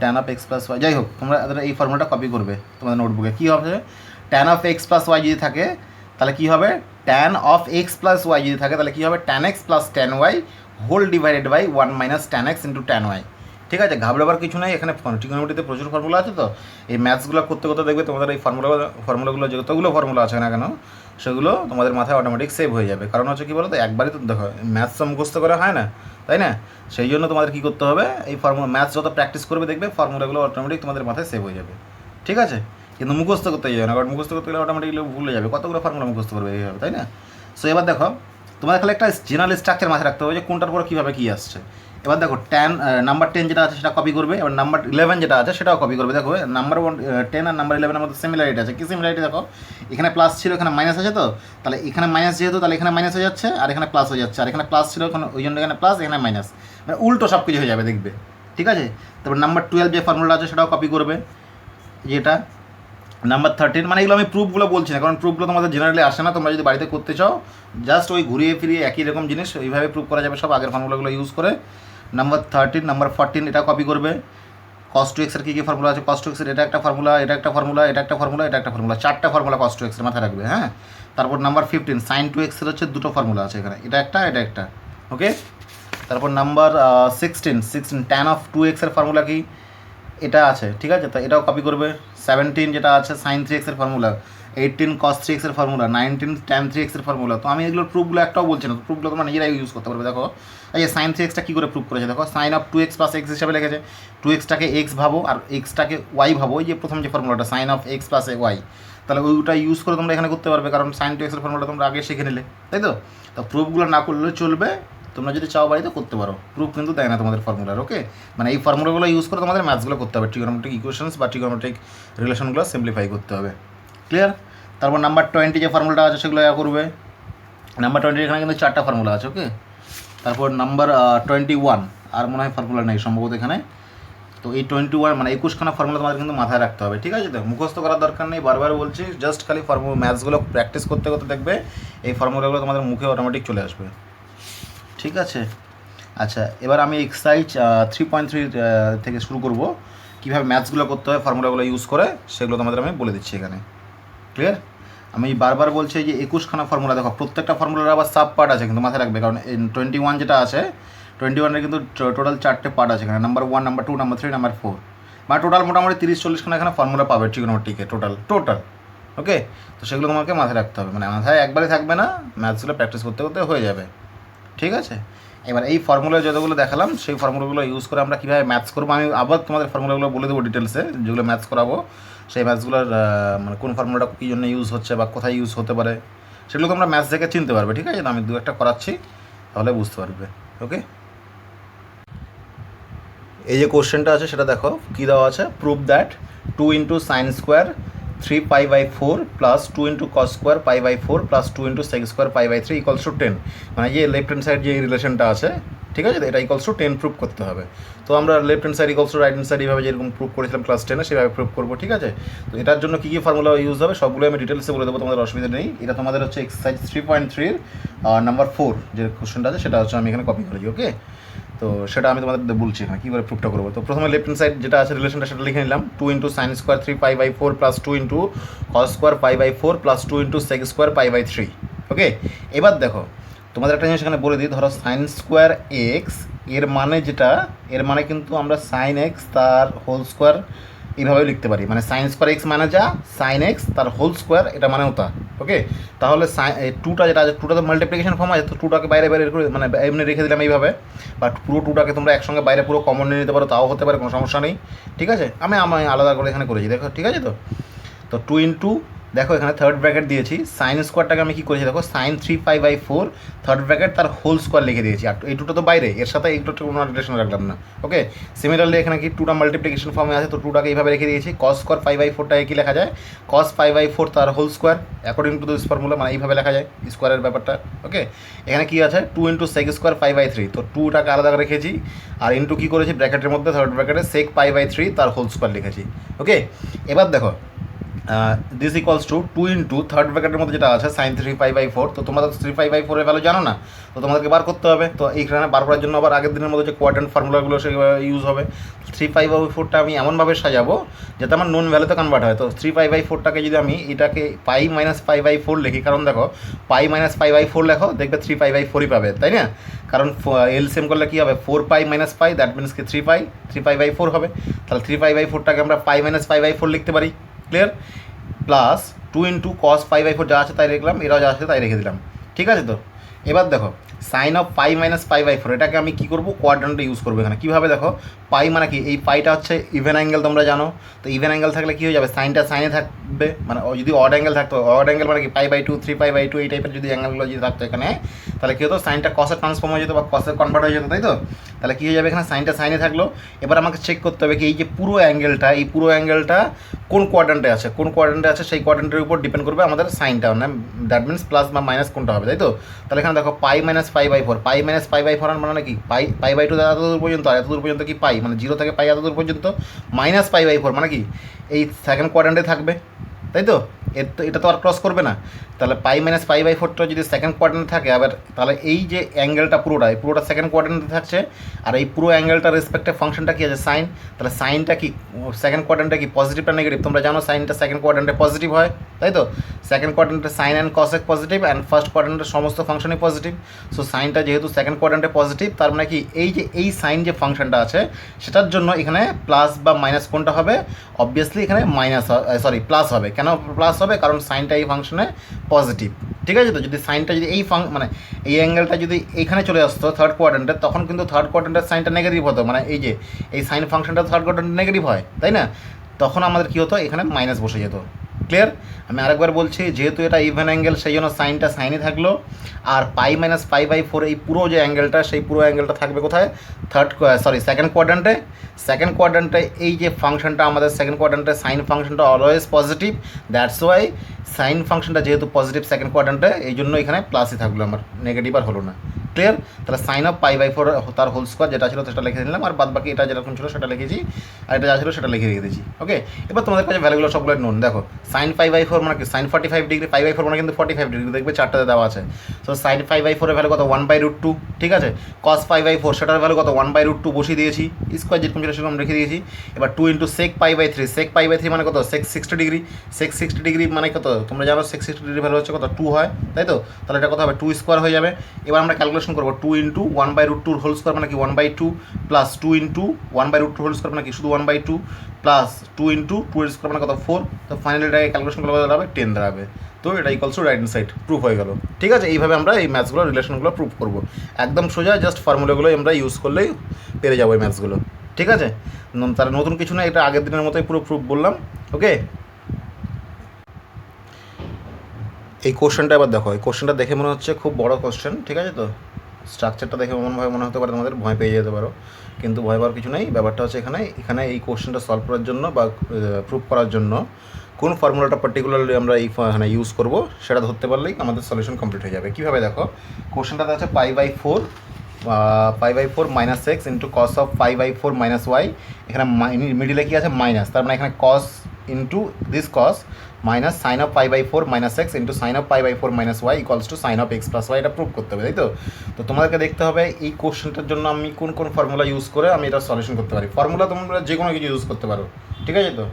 tan of x plus y. যাই হোক, তোমরা এই ফর্মুলাটা কপি করবে তোমাদের নোটবুকে। কী হবে, tan of x plus y যদি থাকে তাহলে কী হবে, tan of x plus y যদি থাকে তাহলে কী হবে, tan x plus tan y whole divided by 1 minus tan x into tan y. ঠিক আছে, ঘাবড়াবার কিছু নেই, এখানে ট্রিগোনোমেট্রিতে প্রচুর ফর্মুলা আছে, তো এই ম্যাথসগুলো করতে করতে দেখবে তোমাদের এই ফর্মুলাগুলো যতগুলো ফর্মুলা আছে না কেন সেগুলো তোমাদের মাথায় অটোমেটিক সেভ হয়ে যাবে। কারণ হচ্ছে কী বলো তো, একবারই তো দেখো ম্যাথস তো মুখস্থ করা হয় না, তাই না? সেই জন্য তোমাদের কী করতে হবে, এই ম্যাথস যত প্র্যাকটিস করবে দেখবে ফর্মুলাগুলো অটোমেটিক তোমাদের মাথায় সেভ হয়ে যাবে, ঠিক আছে? কিন্তু মুখস্থ করতে যাবে না, কারণ মুখস্থ করতে গেলে অটোমেটিকলি ভুলে যাবে, কতগুলো ফর্মুলা মুখস্থ করবে এইভাবে, তাই না? সো এবার দেখো তোমাদের খালি একটা জেনারেল স্ট্রাকচার মাথায় রাখতে হবে যে কোনটার পরে কীভাবে কী আসছে। এবার দেখো নাম্বার 10 যেটা আছে সেটা কপি করবে, এবার নাম্বার 11 যেটা আছে সেটাও কপি করবে। দেখো নাম্বার 10 আর নাম্বার 11 এর মধ্যে সিমিলারিটি আছে। কী সিমিলারিটি দেখো, এখানে প্লাস ছিল এখানে মাইনাস আছে, তো তাহলে এখানে মাইনাস যেহেতু তাহলে এখানে মাইনাস হয়ে যাচ্ছে আর এখানে প্লাস হয়ে যাচ্ছে, আর এখানে প্লাস ছিল ওখানে ওই জন্য এখানে প্লাস এখানে মাইনাস, মানে উল্টো সব কিছু হয়ে যাবে দেখবে, ঠিক আছে। তারপর নাম্বার 12 যে ফর্মুলা আছে সেটাও কপি করবে, যেটা নাম্বার 13, মানে এগুলো আমি প্রুফগুলো বলছি না, কারণ প্রুফগুলো তোমাদের জেনারেলি আসে না। তোমরা যদি বাড়িতে করতে চাও জাস্ট ওই ঘুরিয়ে ফিরিয়ে একই রকম জিনিস ওইভাবে প্রুফ করা যাবে সব আগের ফর্মুলাগুলো ইউজ করে। নাম্বার 13, নাম্বার 14 এটা কপি করবে। কস টু এক্সের কী কী ফর্মুলা আছে, কস টু এক্সের এটা একটা ফর্মুলা, এটা একটা ফর্মুলা, এটা একটা ফর্মুলা, এটা একটা ফর্মুলা, 4টা ফর্মুলা কস টু এক্সের মাথায় রাখবে, হ্যাঁ। তারপর নাম্বার 15 সাইন টু এক্সের হচ্ছে 2টো ফর্মুলা আছে এখানে, এটা একটা এটা একটা, ওকে। তারপর নাম্বার 16 ট্যান অফ 2x এর ফর্মুলা কি, এটা আছে, ঠিক আছে, তো এটাও কপি করবে। 17 যেটা আছে সাইন 3x এর ফর্মুলা, 18 cos 3x এর ফর্মুলা, 19 tan 3x এর ফর্মুলা। তো আমি এগুলোর প্রুফগুলো একটাও বলছি না, প্রুফগুলো তোমরা নিজেরাই ইউজ করতে পারবে। দেখো এই যে সাইন 3xটা কী করে প্রুফ করেছে, দেখো sine of 2x plus x হিসাবে লিখেছে, 2xটাকে এক্স ভাবো আর এক্সটাকে ওয়াই ভাবো, ওই যে প্রথম যে ফর্মুলাটা sine of x plus y, তাহলে ওইটা ইউজ করে তোমরা এখানে করতে পারবে, কারণ সাইন 2x এর ফর্মুলাটা তোমরা আগে শিখে নিলে, তাই তো। তো প্রুফগুলো না করলেও চলবে, তোমরা যদি চাও বাড়িতে করতে পারো, প্রুফ কিন্তু দেয় না তোমাদের ফর্মুলার, ওকে। মানে এই ফর্মুলাগুলো ইউজ করে তোমাদের ম্যাথসগুলো করতে হবে, ট্রিগোনোমেট্রিক ইকুয়েশনস বা ট্রিগোনোমেট্রিক রিলেশনগুলো সিম্পলিফাই করতে হবে, ক্লিয়ার। তারপর নাম্বার 20 যে ফর্মুলাটা আছে সেগুলো করবে। নাম্বার 20 এখানে কিন্তু 4টা ফর্মুলা আছে, ওকে। তারপর নাম্বার 21 আর মনে হয় ফর্মুলা নেই সম্ভবত এখানে, তো এই 21 মানে 21খানা ফর্মুলা তোমাদের কিন্তু মাথায় রাখতে হবে, ঠিক আছে। তো মুখস্থ করার দরকার নেই, বারবার বলছি, জাস্ট খালি ম্যাথসগুলো প্র্যাকটিস করতে করতে দেখবে এই ফর্মুলাগুলো তোমাদের মুখে অটোমেটিক চলে আসবে, ঠিক আছে। আচ্ছা, এবার আমি এক্সারসাইজ 3.3 থেকে শুরু করব, কীভাবে ম্যাথসগুলো করতে হয় ফর্মুলাগুলো ইউজ করে, সেগুলো তোমাদের আমি বলে দিচ্ছি এখানে, ক্লিয়ার। আমি বারবার বলছি যে 21খানা ফর্মুলা, দেখো প্রত্যেকটা ফর্মুলার আবার সাব পার্ট আছে কিন্তু মাথায় রাখবে, কারণ 21 যেটা আছে 21-এর কিন্তু টোটাল 4টে পার্ট আছে এখানে, নাম্বার 1, নাম্বার 2, নাম্বার 3, নাম্বার 4, মানে টোটাল মোটামুটি 30-40খানা এখানে ফর্মুলা পাবে ট্রিগোনোমেট্রিকে টোটাল, ওকে। তো সেগুলো তোমাকে মাথায় রাখতে হবে, মানে মাথায় একবারে থাকবে না, ম্যাথসগুলো প্র্যাকটিস করতে করতে হয়ে যাবে, ঠিক আছে। এবার এই ফর্মুলা যতগুলো দেখালাম সেই ফর্মুলাগুলো ইউজ করে আমরা কীভাবে ম্যাথস করবো, আমি আবার তোমাদের ফর্মুলাগুলো বলে দেবো ডিটেলসে, যেগুলো ম্যাথস করাবো সেই ম্যাথসগুলোর মানে কোন ফর্মুলাটা কী জন্য ইউজ হচ্ছে বা কোথায় ইউজ হতে পারে সেগুলো তোমরা ম্যাথস থেকে চিনতে পারবে, ঠিক আছে। আমি 2-1টা করাচ্ছি তাহলে বুঝতে পারবে, ওকে। এই যে কোশ্চেনটা আছে সেটা দেখো কী দেওয়া আছে, prove that 2 × sin square 3π/4 plus 2 × cos square π/4 plus 2 × sec square π/3 = 10, মানে যে লেফট হ্যান্ড সাইড যে রিলেশনটা আছে, ঠিক আছে, এটা = 10 প্রুভ করতে হবে। তো আমরা left hand side = right hand side এইভাবে যেরকম প্রুভ করেছিলাম ক্লাস 10-এ সেভাবে প্রুভ করবো, ঠিক আছে। তো এটার জন্য কী কী ফর্মুলা ইউজ হবে সবগুলো আমি ডিটেলসে বলে দেবো, তোমাদের অসুবিধা নেই। এটা তোমাদের হচ্ছে এক্সারসাইজ 3.3 নাম্বার 4 যে কোশ্চেনটা আছে সেটা হচ্ছে আমি এখানে কপি করেছি, ওকে। তো সেটা আমি তোমাদের বলছি এখানে কী করে প্রুফটা করবো। তো প্রথমে লেফট হ্যান্ড সাইড যেটা আছে রিলেশনটা সেটা লিখে নিলাম, 2 × sin square 3π/4 plus 2 × cos square π/4 plus 2 × sec square π/3, okay. এবার দেখো তোমাদের একটা জিনিস এখানে বলে দিই, ধরো সাইন স্কোয়ার এক্স এর মানে যেটা, এর মানে কিন্তু আমরা সাইন এক্স তার হোল স্কোয়ার এইভাবেও লিখতে পারি, মানে সাইন স্কোয়ার এক্স মানে যা সাইন এক্স তার হোল স্কোয়ার এটা মানেও তা, ওকে। তাহলে 2টা যেটা আছে 2টা তো মাল্টিপ্লিকেশন ফর্ম আছে, তো 2টাকে বাইরে বাইরে করে মানে এমনি রেখে দিলাম এইভাবে, বাট পুরো 2টাকে তোমরা একসঙ্গে বাইরে পুরো কমন নিয়ে নিতে পারো, তাও হতে পারে, কোনো সমস্যা নেই, ঠিক আছে। আমি আলাদা করে এখানে করেছি, দেখো, ঠিক আছে। তো 2 × দেখো এখানে থার্ড ব্র্যাকেট দিয়েছি, সাইন স্কোয়ারটাকে আমি কী করেছি দেখো সাইন 3π/4 থার্ড ব্র্যাকেট তার হোল স্কোয়ার লিখে দিয়েছি, আর এই 2টা তো বাইরে, এর সাথে এই 2টা কোনো রিলেশন রাখলাম না, ওকে। সিমিলারলি এখানে কি 2টা মাল্টিপ্লিকেশন ফর্মে আছে, তো 2টাকে এইভাবে রেখে দিয়েছি, cos স্কোয়ার π/4টাকে কী লেখা যায়, cos π/4 তার whole square according to this formula, মানে এইভাবে লেখা যায় স্কোয়ারের ব্যাপারটা, ওকে। এখানে কী আছে 2 × sec স্কোয়ার π/3, তো 2টাকে আলাদা রেখেছি, আর ইন্টু কী করেছি ব্র্যাকেটের মধ্যে থার্ড ব্র্যাকেটে sec π/3 তার হোল স্কোয়ার লিখেছি, ওকে। এবার দেখো দিস = 2 × থার্ড ব্র্যাকেটের মধ্যে যেটা আছে সাইন 3π/4, তো তোমরা 3π/4 এর ভ্যালু জানো না, তো তোমাদেরকে বার করতে হবে। তো এইখানে বার করার জন্য আবার আগের দিনের মধ্যে যে কোয়াড্রেন্ট ফর্মুলাগুলো সেগুলো ইউজ হবে। 3π/4টা আমি এমনভাবে সাজাবো যাতে আমার নোন ভ্যালুতে কনভার্ট হয়। তো 3π/4টাকে যদি আমি এটাকে π - π/4 লিখি, কারণ দেখো π - π/4 লেখো দেখবে 3π/4ই পাবে, তাই না, কারণ এলসিএম করলে কী হবে 4π - π, দ্যাট মিনস কি 3π/4 হবে। তাহলে 3π/4টাকে আমরা π - π/4 লিখতে পারি, ক্লিয়ার। প্লাস 2 × cos π/4 যা আছে তাই লিখলাম, এরাও যা আছে তাই রেখে দিলাম, ঠিক আছে। তো এবার দেখো sine of pi minus pi by four এটাকে আমি কী করবো কোয়াড্রেন্টে ইউজ করবো এখানে কীভাবে দেখো পাই মানে কি এই পাইটা হচ্ছে ইভেন অ্যাঙ্গেল তোমরা জানো তো ইভেন অ্যাঙ্গেল থাকলে কী হয়ে যাবে সাইনটা সাইনে থাকবে মানে যদি অড অ্যাঙ্গেল থাকতো অড অ্যাঙ্গেল মানে কি পাই বাই টু 3π/2 এই টাইপের যদি অ্যাঙ্গেলগুলো যদি থাকতো এখানে তাহলে কী হতো সাইনটা কসে ট্রান্সফর্ম হয়ে যেত বা কসে কনভার্ট হয়ে যেত তাই তো তাহলে কী হয়ে যাবে এখানে সাইনটা সাইনে থাকলো এবার আমাকে চেক করতে হবে কি এই যে পুরো অ্যাঙ্গেলটা কোন কোয়াড্রেন্টে আছে সেই কোয়াড্রেন্টের উপর ডিপেন্ড করবে আমাদের সাইনটা মানে দ্যাট মিনস প্লাস বা মাইনাস কোনটা হবে তাই তো তাহলে এখানে দেখো পাই মাইনাস পাই বাই ফোর মানে কি পাই বাই টু এত দূর পর্যন্ত আর এত দূর পর্যন্ত কি পাই মানে 0 থেকে পাই এত দূর পর্যন্ত মাইনাস পাই বাই ফোর মানে কি এই সেকেন্ড কোয়াড্রেন্টে থাকবে তাই তো এটা তো আর ক্রস করবে না তাহলে পাই মাইনাস পাই বাই ফোরটা যদি সেকেন্ড কোয়াড্রেন্টে থাকে আবার তাহলে এই যে অ্যাঙ্গেলটা পুরোটা সেকেন্ড কোয়াড্রেন্টে থাকছে আর এই পুরো অ্যাঙ্গেলটার রেসপেক্টিভ ফাংশনটা কি আছে সাইন তাহলে সাইনটা কি সেকেন্ড কোয়াড্রেন্টে কি পজিটিভ না নেগেটিভ তোমরা জানো সাইনটা সেকেন্ড কোয়াড্রেন্টে পজিটিভ হয় তাই তো সেকেন্ড কোয়াড্রেন্টে sine and cosec positive and first কোয়াড্রেন্টের সমস্ত ফাংশনই পজিটিভ সো সাইনটা যেহেতু সেকেন্ড কোয়াড্রেন্টে পজিটিভ তার মানে কি এই সাইন যে ফাংশনটা আছে সেটার জন্য এখানে প্লাস বা মাইনাস কোনটা হবে অবভিয়াসলি এখানে প্লাস হবে কেন প্লাস হবে কারণ সাইনটা এই ফাংশনে পজিটিভ ঠিক আছে তো যদি সাইনটা যদি মানে এই অ্যাঙ্গেলটা যদি এইখানে চলে আসতো থার্ড কোয়াড্রেন্টে তখন কিন্তু থার্ড কোয়াড্রেন্টের সাইনটা নেগেটিভ হতো মানে এই যে এই সাইন ফাংশনটা থার্ড কোয়াড্রেন্টে নেগেটিভ হয় তাই না তখন আমাদের কী হতো এখানে মাইনাস বসে যেত ক্লিয়ার আমি আরেকবার বলছি যেহেতু এটা ইভেন অ্যাঙ্গেল সেই জন্য সাইনটা সাইনে থাকলো আর পাই মাইনাস পাই বাই ফোর এই পুরো যে অ্যাঙ্গেলটা সেই পুরো অ্যাঙ্গেলটা থাকবে কোথায় সেকেন্ড কোয়াড্রেন্টে এই যে ফাংশনটা আমাদের সেকেন্ড কোয়াড্রেন্টে সাইন ফাংশনটা always positive that's why sine ফাংশনটা যেহেতু পজিটিভ সেকেন্ড কোয়াড্রেন্টে এই জন্য এখানে প্লাসই থাকলো আমার নেগেটিভ আর হলো না ক্লিয়ার তাহলে sine of pi by four তার হোল স্কোয়ার যেটা ছিল সেটা লিখে দিলাম আর বাদ বাকি এটা যেরকম ছিল সেটা লিখেছি আর এটা যা ছিল সেটা লিখে রেখে দিয়েছি ওকে এবার তোমাদের কাছে ভ্যালুগুলো সবগুলো নোন দেখো সাইন পাই বাই ফোর মানে কি sine 45 degree pi by four মানে কিন্তু 45 ডিগ্রি দেখবে চারটাতে দেওয়া আছে সো সাইন পাই বাই ফোরের ভ্যালু কত 1/√2 ঠিক আছে কস পাই বাই ফোর সেটার ভ্যালু কত 1/√2 বসিয়ে দিয়েছি স্কোয়ার যেরকম ছিল সেরকম রেখে দিয়েছি এবার 2 ইন্টু সেক পাই বাই 3 মানে কত সেক 60 ডিগ্রি মানে কত তোমরা জানো সেক 60 ডিগ্রি ভ্যালু হচ্ছে কত 2 হয় তাই তো তাহলে এটা কত হবে 2 স্কোয়ার হয়ে যাবে এবার আমরা ক্যালকুলেশন করবো 2 ইন্টু 1/√2 হোল স্কোয়ার মানে কি 1/2 প্লাস 2 ইন্টু 1/√2 হোল স্কোয়ার মানে কি শুধু 1/2 প্লাস 2 ইন্টু 2 এর স্কোয়ার মানে কত 4 তো ফাইনালি এটাকে ক্যালকুলেশন করলে দাঁড়াবে 10 দাঁড়াবে তো এটা equals two right hand side proof হয়ে গেল ঠিক আছে এইভাবে আমরা এই ম্যাথসগুলো রিলেশনগুলো প্রুফ করবো একদম সোজা জাস্ট ফর্মুলাগুলো আমরা ইউজ করলেই পেরে যাবো এই ম্যাথসগুলো ঠিক আছে তার নতুন কিছু না এটা আগের দিনের মতোই পুরো প্রুফ বললাম ওকে এই কোশ্চেনটা এবার দেখো এই কোশ্চেনটা দেখে মনে হচ্ছে খুব বড় কোশ্চেন ঠিক আছে তো স্ট্রাকচারটা দেখে এমনভাবে মনে হতে পারে তোমাদের ভয় পেয়ে যেতে পারো কিন্তু ভয় পাওয়ার কিছু নেই ব্যাপারটা হচ্ছে এখানে এই কোশ্চেনটা সলভ করার জন্য বা প্রুফ করার জন্য কোন ফর্মুলাটা পার্টিকুলারলি আমরা এখানে ইউজ করব সেটা ধরতে পারলেই আমাদের সলিউশন কমপ্লিট হয়ে যাবে কীভাবে দেখো কোশ্চেনটাতে আছে pi by four minus x into cos of pi by four minus y এখানে মিডিলে কি আছে মাইনাস তার মানে এখানে cos into this cos minus sine of pi by four minus x into sine of pi by four minus y equals to sine of x plus y এটা prove করতে হবে তাই তো তোমাদেরকে দেখতে হবে এই কোশ্চেনটার জন্য আমি কোন ফর্মুলা ইউজ করে আমি এটা সলিউশন করতে পারি ফর্মুলা তোমরা যে কোনো কিছু ইউজ করতে পারো ঠিক আছে তো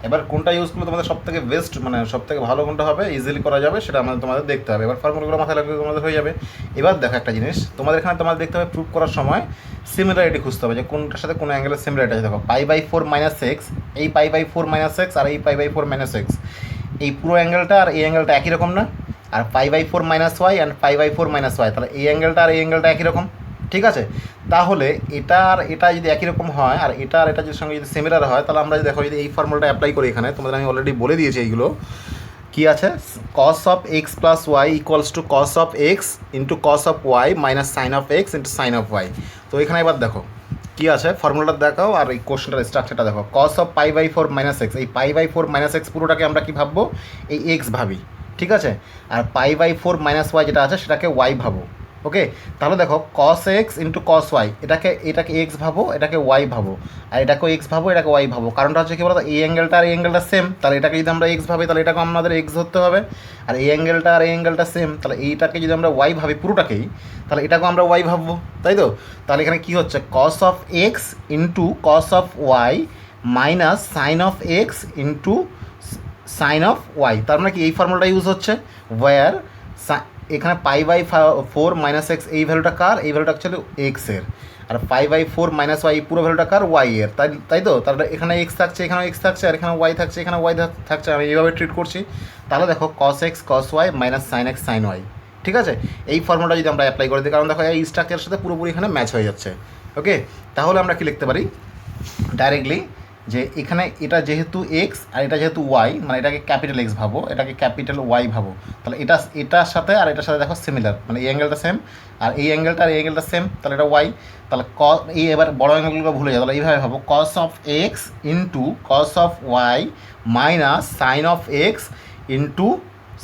এবার কোনটা ইউজ করলে তোমাদের সবথেকে বেস্ট মানে সবথেকে ভালো কোনটা হবে ইজিলি করা যাবে সেটা তোমাদের দেখতে হবে এবার ফর্মুলাগুলো মাথায় রাখলে তোমাদের হয়ে যাবে এবার দেখো একটা জিনিস তোমাদের দেখতে হবে প্রুভ করার সময় সিমিলারিটি খুঁজতে হবে যে কোনটার সাথে কোনো অ্যাঙ্গেলের সিমিলারিটি আছে দেখো pi by four minus x এই pi by four minus x আর এই pi by four minus x এই পুরো অ্যাঙ্গেলটা আর এই অ্যাঙ্গেলটা একই রকম না আর pi by four minus y and pi by four minus y তাহলে এই অ্যাঙ্গেলটা আর এই অ্যাঙ্গেলটা একই রকম ঠিক আছে তাহলে এটা আর এটা যদি একই রকম হয় আর এটা যদি সঙ্গে যদি সিমিলার হয় তাহলে আমরা দেখো যদি এই ফর্মুলাটা অ্যাপ্লাই করি এখানে তোমাদের আমি অলরেডি বলে দিয়েছি এইগুলো কী আছে cos of x plus y equals to cos of x into cos of y minus sine of x into sine of y তো এখানে এবার দেখো কী আছে ফর্মুলাটা দেখাও আর এই কোশ্চেনটার স্ট্রাকচারটা দেখো cos of pi by four minus x এই pi by four minus x পুরোটাকে আমরা কী ভাববো এই এক্স ভাবি ঠিক আছে আর pi by four minus y যেটা আছে সেটাকে ওয়াই ভাবো ওকে তাহলে দেখো cos x into cos y এটাকে এক্স ভাবো এটাকে ওয়াই ভাবো আর এটাকেও এক্স ভাবো এটাকে ওয়াই ভাবো কারণটা হচ্ছে কী বলতো এই অ্যাঙ্গেলটা আর এই অ্যাঙ্গেলটা সেম তাহলে এটাকে যদি আমরা এক্স ভাবি তাহলে এটাকে আমাদের এক্স ধরতে হবে আর এই অ্যাঙ্গেলটা আর এই অ্যাঙ্গেলটা সেম তাহলে এইটাকে যদি আমরা ওয়াই ভাবি পুরোটাকেই তাহলে এটাকেও আমরা ওয়াই ভাববো তাই তো তাহলে এখানে কী হচ্ছে cos of x into cos of y minus sine of x into sine of y তার মানে কি এই ফর্মুলাটা ইউজ হচ্ছে ওয়ার এখানে pi by four minus x এই ভ্যালুটা কার এই ভ্যালুটা অ্যাকচুয়ালি এক্সের আর pi by four minus y পুরো ভ্যালুটা কার ওয়াই এর তাই তো তাহলে এখানে এক্স থাকছে এখানেও এক্স থাকছে আর এখানে ওয়াই থাকছে এখানে ওয়াই থাকছে আমি এইভাবে ট্রিট করছি তাহলে দেখো cos x cos y minus sine x sine y ঠিক আছে, এই ফর্মুলাটা যদি আমরা অ্যাপ্লাই করে দিই, কারণ দেখো এই স্ট্রাকচারের সাথে পুরোপুরি এখানে ম্যাচ হয়ে যাচ্ছে। ওকে, তাহলে আমরা কি লিখতে পারি ডাইরেক্টলি, যে এখানে এটা যেহেতু এক্স আর এটা যেহেতু ওয়াই, মানে এটাকে ক্যাপিটাল এক্স ভাবো, এটাকে ক্যাপিটাল ওয়াই ভাবো, তাহলে এটার সাথে আর এটার সাথে দেখো সিমিলার, মানে এই অ্যাঙ্গেলটা সেম আর এই অ্যাঙ্গেলটা আর এই অ্যাঙ্গেলটা সেম, তাহলে এটা ওয়াই। তাহলে এই এবার বড় অ্যাঙ্গেলগুলো ভুলে যাও, তাহলে এইভাবে ভাবো cos of x into cos of y minus sine of x into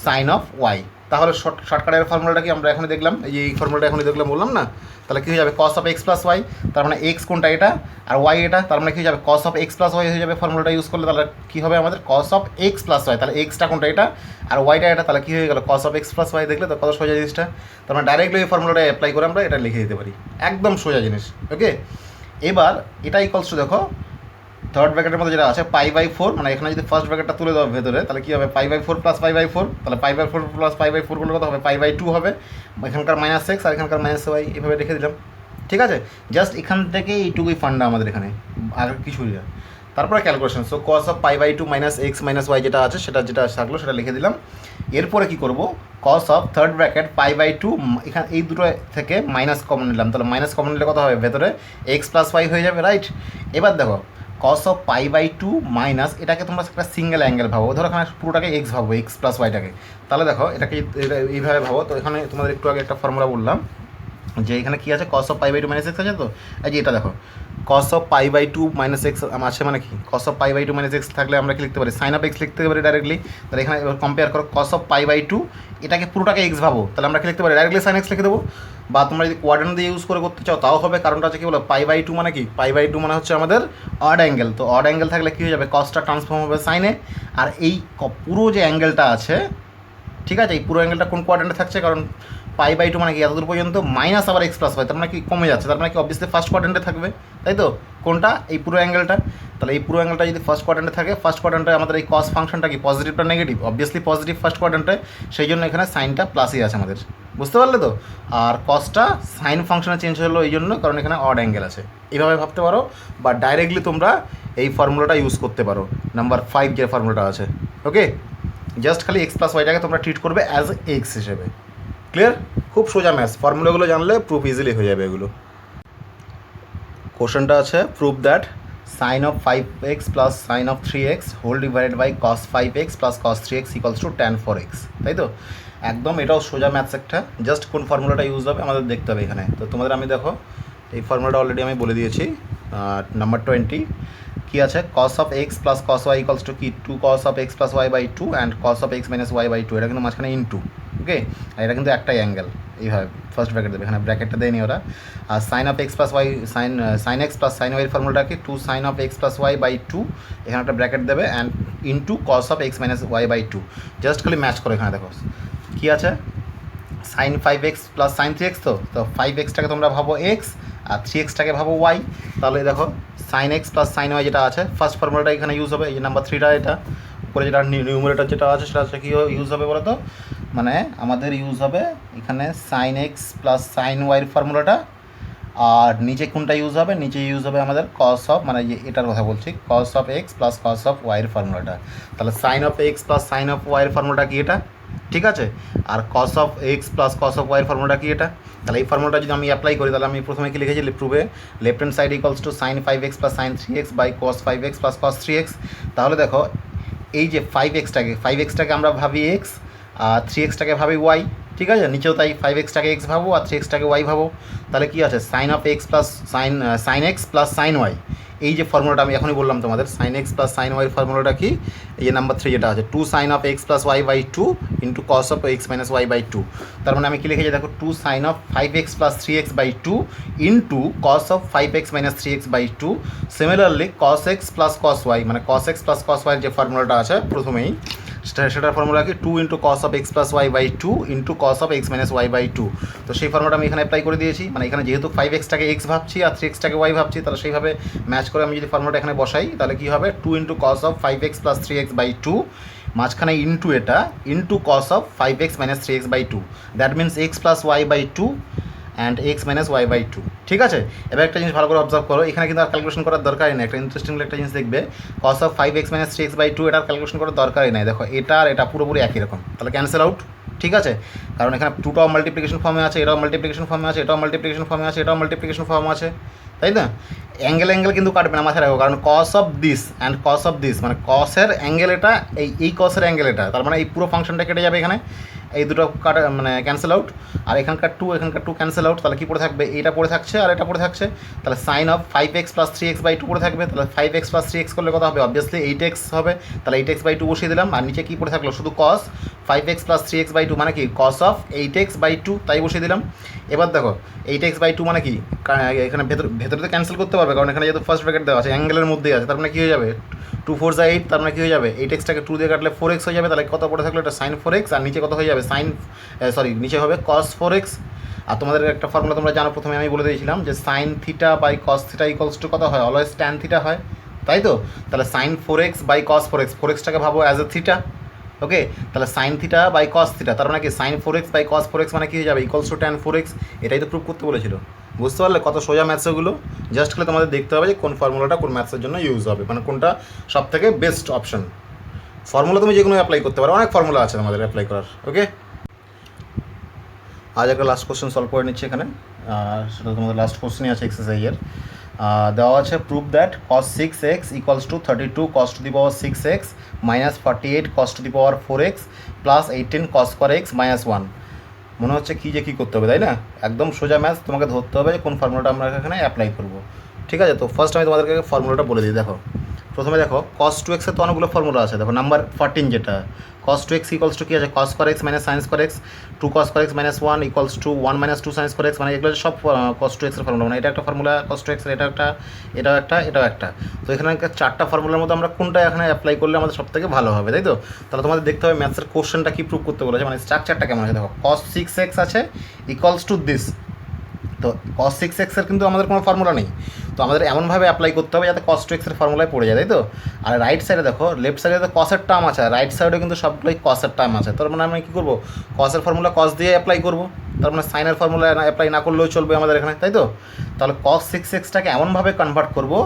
sine of y. তাহলে শর্টকাটের ফর্মুলাটা কি আমরা এখনই দেখলাম, এই যে এই ফর্মুলাটা এখনই দেখলাম, বললাম না? তাহলে কী হয়ে যাবে cos of x plus y, তার মানে এক্স কোনটা এটা আর ওয়াই এটা, তার মানে কী হয়ে যাবে cos of x plus y হয়ে যাবে ফর্মুলাটা ইউজ করলে। তাহলে কী হবে আমাদের cos of x plus y, তাহলে এক্সটা কোনটা এটা আর ওয়াইটা এটা, তাহলে কী হয়ে গেল cos of x plus y. দেখলে তো কত সোজা জিনিসটা, তার মানে ডাইরেক্টলি এই ফর্মুলাটা অ্যাপ্লাই করে আমরা এটা লিখে দিতে পারি, একদম সোজা জিনিস। ওকে, এবার এটা ইকুয়ালস টু দেখো থার্ড ব্র্যাকেটের মধ্যে যেটা আছে পাই বাই ফোর, মানে এখানে যদি ফার্স্ট ব্র্যাকেটটা তুলে দেওয়া ভেতরে, তাহলে কী হবে pi by four plus pi by four, তাহলে pi by four plus pi by four করলে কত হবে পাই বাই টু হবে, এখানকার মাইনাস এক্স আর এখানকার মাইনাস ওয়াই, এভাবে রেখে দিলাম। ঠিক আছে, জাস্ট এখান থেকে এইটুকুই ফান্ডা আমাদের এখানে, আর কিছুই না। তারপরে calculation, so cos of pi by two minus x minus y যেটা আছে যেটা থাকলো সেটা লিখে দিলাম। এরপরে কী করবো, cos of third bracket pi by two, এখানে এই দুটো থেকে মাইনাস কমন নিলাম, তাহলে মাইনাস কমন নিলে কত হবে ভেতরে এক্স প্লাস ওয়াই হয়ে যাবে, রাইট? এবার দেখো cos of pi by two minus, এটাকে তোমরা একটা সিঙ্গেল অ্যাঙ্গেল ভাবো, ধরো এখানে পুরোটাকে এক্স ভাবো, এক্স প্লাস ওয়াইটাকে, তাহলে দেখো এটাকে এইভাবে ভাবো। তো এখানে তোমাদের একটু আগে একটা ফর্মুলা বললাম যে এখানে কী আছে cos of pi by two minus x আছে, তো এই যে এটা দেখো cos of pi by two minus x আছে, মানে কি cos of pi by two minus x থাকলে আমরা কি লিখতে পারি সাইন অফ এক্স লিখতে পারি ডাইরেক্টলি। তাহলে এখানে এবার কম্পেয়ার করো cos of pi by two, এটাকে পুরোটাকে এক্স ভাবো, তাহলে আমরা কি লিখতে পারি ডাইরেক্টলি সাইন এক্স লিখে দেবো, বা তোমরা যদি কোয়াড্রেন্ট দিয়ে ইউজ করে করতে চাও তাও হবে, কারণটা হচ্ছে কি বলো পাই বাই টু মানে কি পাই বাই টু মানে হচ্ছে আমাদের অড অ্যাঙ্গেল, তো অড অ্যাঙ্গেল থাকলে কী হয়ে যাবে কসটা ট্রান্সফর্ম হবে সাইনে, আর এই পুরো যে অ্যাঙ্গেলটা আছে, ঠিক আছে, এই পুরো অ্যাঙ্গেলটা কোন কোয়াড্রেন্টে থাকছে, কারণ পাই বাই টু মানে কি এতদূর পর্যন্ত মাইনাস আবার এক্স প্লাস ওয়াই, তার মানে কি কমে যাচ্ছে, তার মানে কি অবভিয়াসলি ফার্স্ট কোয়াড্রেন্টে থাকবে, তাই তো? কোনটা এই পুরো অ্যাঙ্গেলটা, তাহলে এই পুরো অ্যাঙ্গেলটা যদি ফার্স্ট কোয়াড্রেন্টে থাকে, ফার্স্ট কোয়াড্রেন্টে আমাদের এই কস ফাংশনটা কি পজিটিভটা নেগেটিভ, অবভিয়াসলি পজিটিভ ফার্স্ট কোয়াড্রেন্টে, সেই জন্য এখানে সাইনটা প্লাসই আছে আমাদের, বুঝতে পারলে তো? আর কসটা সাইন ফাংশনে চেঞ্জ হলো এই জন্য, কারণ এখানে অড অ্যাঙ্গেল আছে, এইভাবে ভাবতে পারো, বা ডাইরেক্টলি তোমরা এই ফর্মুলাটা ইউজ করতে পারো, নাম্বার 5 যে ফর্মুলাটা আছে। ওকে, জাস্ট খালি এক্স প্লাস ওয়াইটাকে তোমরা ট্রিট করবে অ্যাজ এক্স হিসেবে। ক্লিয়ার? খুব সোজা ম্যাথস, ফর্মুলাগুলো জানলে প্রুফ ইজিলি হয়ে যাবে এগুলো। কোশ্চেনটা আছে proof that sine of 5x plus sine of 3x whole divided by cos 5x plus cos 3x equals to tan 4x, তাই তো? একদম এটাও সোজা ম্যাথস একটা, জাস্ট কোন ফর্মুলাটা ইউজ হবে আমাদের দেখতে হবে এখানে। তো তোমাদের আমি দেখো এই ফর্মুলাটা অলরেডি আমি বলে দিয়েছি। নাম্বার 20 কী আছে, cos of x plus cos y equals to কি 2 cos of x plus y by 2 and cos of x minus y by 2, এটা কিন্তু মাঝখানে ইনটু। ওকে, আর এটা কিন্তু একটাই অ্যাঙ্গেল, এইভাবে ফার্স্ট ব্র্যাকেট দেবে, এখানে ব্র্যাকেটটা দেয়নি ওরা। আর sine of x plus y sine x plus sine ওয়াইয়ের ফর্মুলাটা কি 2 sine of x plus y by 2, এখানে একটা ব্র্যাকেট দেবে and into cos of x minus y by 2। Just খালি ম্যাচ করো, এখানে দেখো কী আছে sign 5x plus sine 3x, তো 5xটাকে তোমরা ভাবো এক্স আর 3xটাকে ভাবো ওয়াই, তাহলে দেখো sine x plus sine y যেটা আছে ফার্স্ট ফর্মুলাটা এখানে ইউজ হবে, এই যে নাম্বার 3টা, এটা উপরে যেটা নিউমারেটর যেটা আছে সেটা হচ্ছে কী ইউজ হবে বলো তো, মানে আমাদের ইউজ হবে এখানে সাইন এক্স প্লাস সাইন ওয়াইয়ের ফর্মুলাটা, আর নিচে কোনটা ইউজ হবে, নিচে ইউজ হবে আমাদের কস অফ, মানে এটার কথা বলছি cos of x plus cos of ওয়াইয়ের ফর্মুলাটা। তাহলে sine of x plus sine of ওয়াইয়ের ফর্মুলাটা কি এটা, ঠিক আছে, আর cos of x plus cos of ওয়াইয়ের ফর্মুলাটা কি এটা। তাহলে এই ফর্মুলাটা যদি আমি অ্যাপ্লাই করি, তাহলে আমি প্রথমে কি লিখেছি প্রুভে left hand side equals to sine 5x plus sine 3x by cos 5x plus cos 3x। তাহলে দেখো এই যে 5xটাকে আমরা ভাবি এক্স আর 3xটাকে ভাবি ওয়াই, ঠিক আছে, নিচেও তাই 5xটাকে এক্স ভাবো আর 3xটাকে ওয়াই ভাবো। তাহলে কী আছে sine of x plus sine x plus sine y, এই যে ফর্মুলাটা আমি এখনই বললাম তোমাদের sine x plus sine y ফর্মুলাটা কি, এই যে নাম্বার 3 যেটা আছে 2 sine of x plus y by 2 into cos of x minus y by 2। তার মানে আমি কি লিখেছি দেখো 2 sine of 5x plus 3x by 2 into cos of 5x minus 3x by 2। Similarly cos x plus cos Y, মানে cos x plus কস ওয়াইয়ের যে ফর্মুলাটা আছে প্রথমেই সেটার ফর্মুলা কি 2 into cos of x plus y by 2 into cos of x minus y by 2। তো সেই ফর্মুলাটা আমি এখানে অ্যাপ্লাই করে দিয়েছি, মানে এখানে যেহেতু 5xটাকে এক্স ভাবছি আর 3xটাকে ওয়াই ভাবছি, তাহলে সেইভাবে ম্যাচ করে আমি যদি ফর্মুলাটা এখানে বসাই, তাহলে কী হবে 2 into cos of 5x plus 3x by 2 মাঝখানে ইন্টু এটা into cos of 5x minus 3x by 2, that means x plus y by 2 and x minus y by 2, ঠিক আছে। এবার একটা জিনিস ভালো করে অবজার্ভ করো, এখানে কিন্তু আর ক্যালকুলেশন করার দরকারই নেই, একটা ইন্টারেস্টিং একটা জিনিস দেখবে কস of 5x minus 3x by 2 এটার ক্যালকুলেশন করার দরকারই নাই, দেখো এটা আর এটা পুরোপুরি একই রকম, তাহলে ক্যান্সেল আউট, ঠিক আছে, কারণ এখানে টুটাও মাল্টিপ্লিকেশন ফর্মে আছে, এটাও মাল্টিপ্লিকেশন ফর্মে আছে, এটাও মাল্টিপ্লিকেশন ফর্মে আছে, এটাও মাল্টিপ্লিকেশন ফর্ম আছে, তাই না? অ্যাঙ্গেল কিন্তু কাটবে না, মাথায় রাখবো, কারণ cos of this and cos of this মানে কসের অ্যাঙ্গেল এটা, এই কসের অ্যাঙ্গেল এটা, তার মানে এই পুরো ফাংশনটা কেটে যাবে এখানে, এই দুটো কাটা মানে ক্যান্সেল আউট, আর এখানকার টু ক্যান্সেল আউট, তাহলে কী পড়ে থাকবে, এইটা পড়ে থাকছে আর এটা পড়ে থাকছে, তাহলে সাইন অফ 5x + 3x/2 পড়ে থাকবে, তাহলে 5x + 3x করলে কত হবে, অবভিয়াসলি 8x হবে, তাহলে 8x/2 বসিয়ে দিলাম, আর নিচে কী পড়ে থাকলো, শুধু cos 5x + 3x/2 মানে কি cos অফ 8x/2 তাই বসিয়ে দিলাম। এবার দেখো 8x/2 মানে কি, এখানে ভেতরে তো ক্যান্সেল করতে পারবে, কারণ এখানে যেহেতু ফার্স্ট ব্র্যাকেট দেওয়া আছে, অ্যাঙ্গেলের মধ্যেই আছে, তার মানে কী হয়ে যাবে, 2 4 = 8, তার মানে কী হয়ে যাবে, 8xটাকে 2 দিয়ে কাটলে 4x হয়ে যাবে, তাহলে কত পড়ে থাকলো, এটা sin 4x, আর নিচে কত হয়ে যাবে, নিচে হবে cos 4x। আর তোমাদের একটা ফর্মুলা তোমরা জানো, প্রথমে আমি বলে দিয়েছিলাম যে sin θ / cos θ = কত হয়, অলওয়েজ tan θ হয়, তাই তো? তাহলে sin 4x / cos 4x, 4xটাকে ভাবো অ্যাজ এ থিটা, ওকে, তাহলে sin θ / cos θ, তার মানে কি sin 4x / cos 4x মানে কী হয়ে যাবে, = tan 4x, এটাই তো প্রুভ করতে বলেছিল। বুঝতে পারলে কত সোজা ম্যাথস ওগুলো, জাস্ট খালি তোমাদের দেখতে হবে যে কোন ফর্মুলাটা কোন ম্যাথসের জন্য ইউজ হবে, মানে কোনটা সব থেকে বেস্ট অপশন। ফর্মুলা তুমি যে কোনো অ্যাপ্লাই করতে পারো, অনেক ফর্মুলা আছে আমাদের অ্যাপ্লাই করার, ওকে। আজ একটা লাস্ট কোশ্চেন সলভ করে নিচ্ছি এখানে, সেটা তোমাদের লাস্ট কোশ্চেনই আছে এক্সারসাইজের। দেওয়া আছে prove that cos 6x = 32 cos to the power 6x - 48 cos to the power 4x + 18 cos square x - 1। মনে হচ্ছে কী যে কী করতে হবে, তাই না? একদম সোজা ম্যাথস, তোমাকে ধরতে হবে কোন ফর্মুলাটা আমরা এখানে অ্যাপ্লাই করবো, ঠিক আছে? তো ফার্স্ট আমি তোমাদেরকে ফর্মুলাটা বলে দিই। দেখো প্রথমে দেখো cos 2x এর তো অনেকগুলো ফর্মুলা আছে, দেখো নাম্বার 14 যেটা cos 2x = কী আছে, cos square x - sin square x, 2 cos square x - 1 = 1 - 2 sin square x, মানে এগুলো সব cos 2x এর ফর্মুলা, মানে এটা একটা ফর্মুলা cos 2x এর, এটাও একটা। তো এখানে চারটা ফর্মুলার মধ্যে আমরা কোনটা এখানে অ্যাপ্লাই করলে আমাদের সব থেকে ভালো হবে, তাই তো? তাহলে তোমাদের দেখতে হবে ম্যাথসের কোশ্চেনটা কী প্রুভ করতে বলেছে, মানে স্ট্রাকচারটা কেমন আছে। দেখো cos 6x আছে = দিস, তো cos 6x এর কিন্তু আমাদের কোনো ফর্মুলা নেই, তো আমাদের এমনভাবে অ্যাপ্লাই করতে হবে যাতে cos 2x এর ফর্মুলায় পড়ে যায়, তাই তো? আর রাইট সাইডে দেখো, লেফট সাইডে তো cos এর টার্ম আছে, আর রাইট সাইডে কিন্তু সবগুলোই cos এর টার্ম আছে, তার মানে আমি কী করবো, cos এর ফর্মুলা cos দিয়ে অ্যাপ্লাই করবো, তার মানে sin এর ফর্মুলা অ্যাপ্লাই না করলেও চলবে আমাদের এখানে, তাই তো? তাহলে cos 6xটাকে এমনভাবে কনভার্ট করবো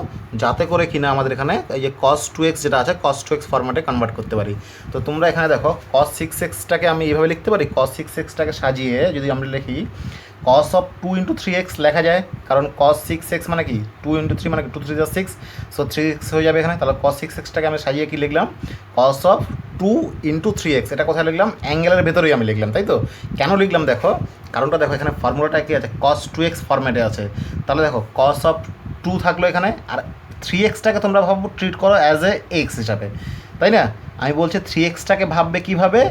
যাতে করে কিনা আমাদের এখানে এই যে cos 2x যেটা আছে cos 2x ফর্ম্যাটে কনভার্ট করতে পারি। তো তোমরা এখানে দেখো cos 6xটাকে আমি এইভাবে লিখতে পারি, cos 6xটাকে সাজিয়ে যদি আমরা লিখি cos of 2 × 3x লেখা যায়, কারণ cos 6x মানে কি 2 × 3 মানে 2 3 6, সো 3x হয়ে যাবে এখানে। তাহলে cos 6xটাকে আমি সাজিয়ে কি লিখলাম, cos of 2 × 3x, এটা কোথায় লিখলাম, অ্যাঙ্গেলের ভেতরেই আমি লিখলাম, তাই তো? কেন লিখলাম দেখো, কারণটা দেখো, এখানে ফর্মুলাটা কি আছে, cos 2x ফর্ম্যাটে আছে, তাহলে দেখো cos of 2 থাকলো এখানে, আর 3xটাকে তোমরা ভাবো ট্রিট করো অ্যাজ এ এক্স হিসাবে, তাই না? আমি বলছি 3xটাকে ভাববে কীভাবে,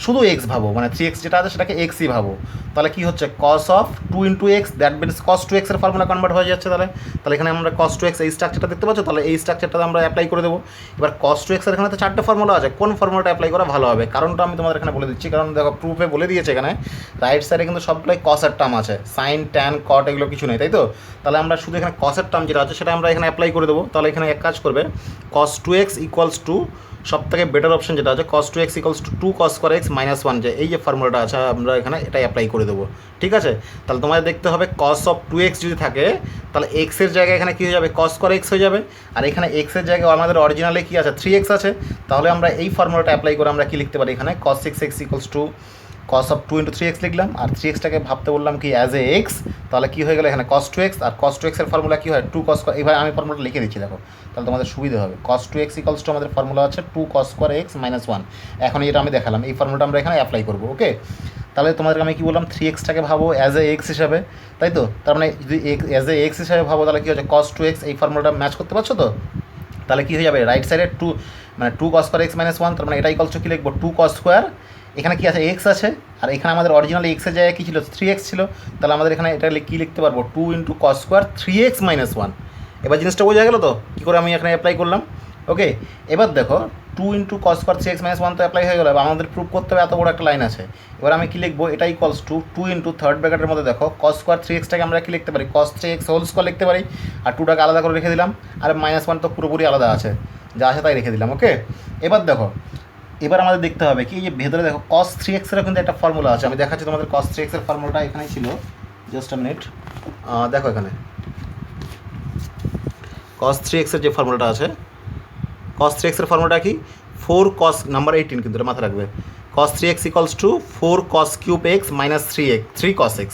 শুধু এক্স ভাবো, মানে 3x যেটা আছে সেটাকে এক্সই ভাবো, তাহলে কি হচ্ছে cos of 2 × x, that means cos 2x এর ফর্মুলা কনভার্ট হয়ে যাচ্ছে। তাহলে এখানে আমরা cos 2x এই স্ট্রাকচারটা দেখতে পাচ্ছ, তাহলে এই স্ট্রাকচারটা আমরা অ্যাপ্লাই করে দেবো। এবার cos 2x এর এখানে তো 4টে ফর্মুলা আছে, কোন ফর্মুলাটা অ্যাপ্লাই করা ভালো হবে, কারণটা আমি তোমাদের এখানে বলে দিচ্ছি, কারণ দেখো প্রুফে বলে দিয়েছে এখানে রাইট সাইডে কিন্তু সবগুলোই cos এর টার্ম আছে, sin tan cot এগুলো কিছু নেই, তাই তো? তাহলে আমরা শুধু এখানে cos এর টার্ম যেটা আছে সেটা আমরা এখানে অ্যাপ্লাই করে দেবো। তাহলে এখানে এক কাজ করবে, cos 2x = সব থেকে বেটার অপশন যেটা আছে cos 2x = 2 cos square x - 1, যে এই যে ফর্মুলাটা আছে আমরা এখানে এটাই অ্যাপ্লাই করে দেবো, ঠিক আছে? তাহলে তোমাদের দেখতে হবে cos of 2x যদি থাকে তাহলে x এর জায়গায় এখানে কী হয়ে যাবে, cos square x হয়ে যাবে, আর এখানে x এর জায়গায় আমাদের অরিজিনালে কী আছে, 3x আছে, তাহলে আমরা এই ফর্মুলাটা অ্যাপ্লাই করে আমরা কী লিখতে পারি, এখানে cos 6x = cos of 2 × 3x লিখলাম, আর 3xটাকে ভাবতে বললাম কি অ্যাজ এ এক্স, তাহলে কী হয়ে গেল এখানে cos 2x, আর cos 2x এর ফর্মুলা কী হয় 2 cos square, এইভাবে আমি ফর্মুলাটা লিখে দিচ্ছি দেখো, তাহলে তোমাদের সুবিধা হবে। cos 2x = আমাদের ফর্মুলা আছে 2 cos square x - 1, এখন এটা আমি দেখালাম, এই ফর্মুলাটা আমরা এখানে অ্যাপ্লাই করবো, ওকে। তাহলে তোমাদেরকে আমি কী বললাম, 3xটাকে ভাবো অ্যাজ এ এক্স হিসাবে, তাই তো? তার মানে যদি অ্যাজ এ এক্স হিসাবে ভাবো তাহলে কী হচ্ছে cos 2x, এই ফর্মুলাটা ম্যাচ করতে পারছো তো? তাহলে কী হয়ে যাবে, রাইট সাইডে 2 cos square x - 1, তার মানে এটা = কী লিখবো, 2 cos square, এখানে কি আছে এক্স আছে, আর এখানে আমাদের অরিজিনাল এক্সের জায়গায় কী ছিল, 3x ছিল, তাহলে আমাদের এখানে এটা কী লিখতে পারবো, 2 × cos square 3x - 1। এবার জিনিসটা বোঝা গেল তো কী করে আমি এখানে অ্যাপ্লাই করলাম, ওকে। এবার দেখো 2 × cos square 3x - 1 তো অ্যাপ্লাই হয়ে গেলো, আমাদের প্রুভ করতে হবে এত বড় একটা লাইন আছে। এবার আমি কী লিখবো, এটা = 2 × থার্ড ব্র্যাকেটের মধ্যে দেখো cos square 3xটাকে আমরা কী লিখতে পারি, cos 3x হোল স্কোয়ার লিখতে পারি, আর 2টাকে আলাদা করে রেখে দিলাম, আর -1 তো পুরোপুরি আলাদা আছে, যা আছে তাই রেখে দিলাম, ওকে। এবার দেখো, এবার আমাদের দেখতে হবে কি, যে ভেতরে দেখো cos 3x এরও কিন্তু একটা ফর্মুলা আছে, আমি দেখাচ্ছি তোমাদের cos 3x এর ফর্মুলাটা এখানেই ছিল, জাস্ট আ মিনিট, দেখো এখানে cos 3x এর যে ফর্মুলাটা আছে, cos 3x এর ফর্মুলাটা কি, 4 cos নাম্বার 18, কিন্তু এটা মাথায় রাখবে, cos 3x equals to 4 cos cube x minus 3 cos x,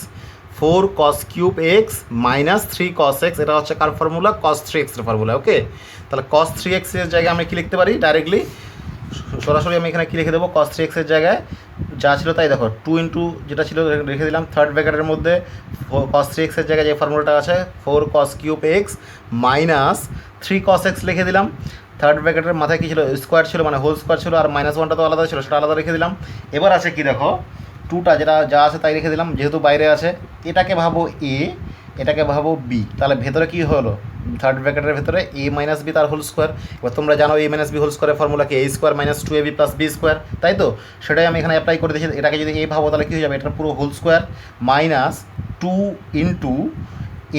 4 cos cube x minus 3 cos x, এটা হচ্ছে কার ফর্মুলা? cos 3x এর ফর্মুলা। ওকে, তাহলে cos 3x এর জায়গায় আমি কি লিখতে পারি? ডাইরেক্টলি সরাসরি আমি এখানে কি লিখে দেবো? cos 3x এর জায়গায় যা ছিল তাই দেখো, 2 ইন্টু যেটা ছিল রেখে দিলাম থার্ড ব্র্যাকেটের মধ্যে, cos 3x এর জায়গায় যে ফর্মুলাটা আছে 4 cos cube x minus 3 cos x লিখে দিলাম। থার্ড ব্র্যাকেটের মাথায় কী ছিল? স্কোয়ার ছিল, মানে হোল স্কোয়ার ছিল, আর মাইনাস ওয়ানটা তো আলাদা ছিল, সেটা আলাদা রেখে দিলাম। এবার আছে কি দেখো, 2টা যেটা যা আছে তাই রেখে দিলাম, যেহেতু বাইরে আছে। এটাকে ভাবো এ, এটাকে ভাবো বি, তাহলে ভেতরে কী হলো? থার্ড ব্র্যাকেটের ভেতরে a minus b whole whole স্কোয়ার। এবার তোমরা জানো এ মাইনাস বি হোল স্কোয়ারের ফর্মুলা কি? A square minus 2ab plus b square, তাই তো? সেটাই আমি এখানে অ্যাপ্লাই করে দিয়েছি। এটাকে যদি এ ভাবো তাহলে কী হয়ে যাবে? এটা পুরো হোল স্কোয়ার মাইনাস 2 ইন্টু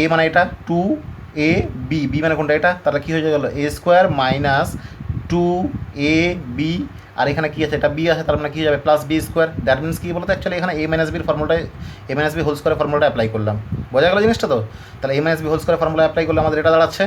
এ মানে এটা 2 এ বি, বি মানে কোনটা? এটা, তাহলে কী হয়ে গেলো? এ স্কোয়ার মাইনাস 2 এ বি, আর এখানে কী আছে? এটা বি আছে, তার মানে কী হয়ে যাবে? Plus b square. That means কী বলতো? অ্যাকচুয়ালি এখানে এ মাইনাস বির ফর্মুলাটাই, এ মাইনাস বি হোল স্কোয়ারের ফর্মুলাটা অ্যাপ্লাই করলাম। বোঝা গেল জিনিসটা তো? তাহলে a minus b whole square formula apply করলে আমাদের এটা দাঁড়াচ্ছে,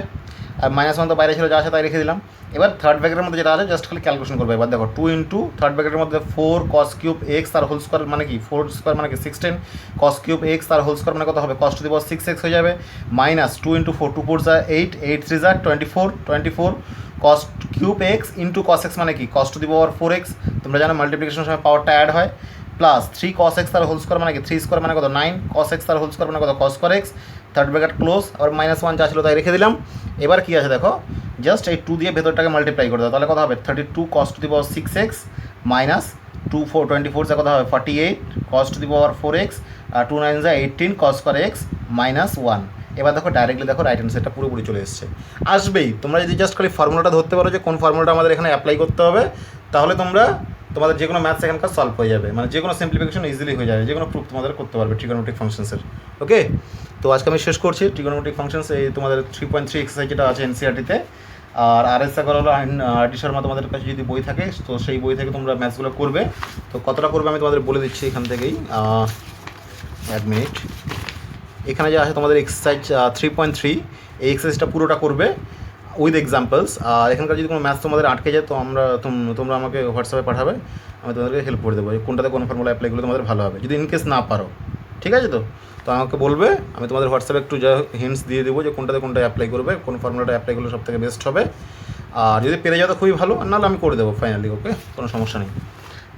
আর মাইনাস ওয়ান তো বাইরে ছিল, যা আছে তাই রেখে দিলাম। এবার থার্ড ব্র্যাকেটের মধ্যে যেটা আছে জাস্ট খালি ক্যালকুলেশন করবে। এবার দেখো 2 ইন্টু থার্ড ব্র্যাকেটের মধ্যে 4 cos কিউব এক্স তার হোল স্কোয়ার মানে কি? 4 স্কোয়ার মানে কি? 16 cos কিউব এক্স তার হোল স্কোয়ার মানে কত হবে? cos to the power 6x হয়ে যাবে, minus 2 into 4, 2 4 8, 8 3 24 cos cube x into cos x মানে কি? cos to the power 4x। তোমরা জানো মাল্টিপ্লিকেশনের সময় পাওয়ারটা অ্যাড হয়, প্লাস 3 cos x তার হোল স্কোয়ার মানে কি? 3 স্কোয়ার মানে কত? 9 cos x তার হোল স্কোয়ার মানে কত? cos square x। Third bracket close, আর মাইনাস ওয়ান যা ছিল তাই রেখে দিলাম। এবার কী আছে দেখো, জাস্ট এই 2 দিয়ে ভেতরটাকে মাল্টিপ্লাই করে দাও, তাহলে কত হবে? 32 cos to the power 6x minus 2 4 24 যা কত হবে? 48 cos to the power 4x, আর 2 9 যা 18 cos স্কোয়ার x মাইনাস 1। এবার দেখো ডাইরেক্টলি দেখো রাইট অ্যান্সারটা পুরোপুরি চলে এসছে, আসবেই। তোমরা যদি জাস্ট খালি ফর্মুলাটা ধরতে পারো যে কোন ফর্মুলাটা আমাদের এখানে অ্যাপ্লাই করতে হবে, তাহলে তোমাদের যে কোনো ম্যাথস এখানকার সলভ হয়ে যাবে, মানে যে কোনো সিম্পলিফিকেশন ইজিলি হয়ে যাবে, যে কোনো প্রুফ তোমাদের করতে পারবে ট্রিগোনোমেট্রিক ফাংশনসের। ওকে, তো আজকে আমি শেষ করছি ট্রিগোনোমেট্রিক ফাংশনস, এই তোমাদের 3.3 এক্সারসাইজ যেটা আছে এনসিআরটিতে। আর আর.এস. সাগর হলো আর.ডি. শর্মা, তোমাদের কাছে যদি বই থাকে তো সেই বই থেকে তোমরা ম্যাথসগুলো করবে। তো কতটা করবে আমি তোমাদের বলে দিচ্ছি এখান থেকেই, 1 মিনিট। এখানে যে আছে তোমাদের এক্সারসাইজ 3.3, এই এক্সারসাইজটা পুরোটা করবে উইথ এক্সাম্পলস। আর এখানকার যদি কোনো ম্যাথস তোমাদের আটকে যায় তো তোমরা আমাকে হোয়াটসঅ্যাপে পাঠাবে, আমি তোমাদেরকে হেল্প করে দেবো কোনটাতে কোন ফর্মুলা অ্যাপ্লাই করলে তোমাদের ভালো হবে, যদি ইনকেস না পারো। ঠিক আছে তো? তো আমাকে বলবে, আমি তোমাদের হোয়াটসঅ্যাপে একটু যা হিন্টস দিয়ে দেবো যে কোনটাতে কোনটা অ্যাপ্লাই করবে, কোন ফর্মুলাটা অ্যাপ্লাই করলে সব থেকে বেস্ট হবে। আর যদি পেরে যাও তো খুবই ভালো, আর নাহলে আমি করে দেবো ফাইনালি। ওকে, কোনো সমস্যা নেই।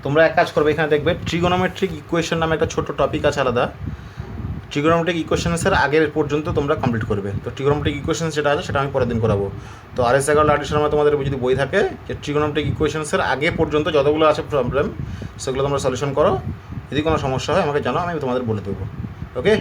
তোমরা এক কাজ করবে, এখানে দেখবে ট্রিগোনোমেট্রিক ইকুয়েশন নামে একটা ছোটো টপিক আছে আলাদা। ট্রিগোনোমেট্রিক ইকুয়েশনসের আগের পর্যন্ত তোমরা কমপ্লিট করবে। তো ট্রিগোনোমেট্রিক ইকুয়েশনস যেটা আছে সেটা আমি পরের দিন করাবো। তো আর.এস. সাগর আর.ডি. শর্মা তোমাদের যদি বই থাকে যে ট্রিগোনোমেট্রিক ইকুয়েশনসের আগে পর্যন্ত যতগুলো আছে প্রবলেম, সেগুলো তোমরা সলিউশন করো। যদি কোনো সমস্যা হয় আমাকে জানাও, আমি তোমাদের বলে দেবো। ওকে।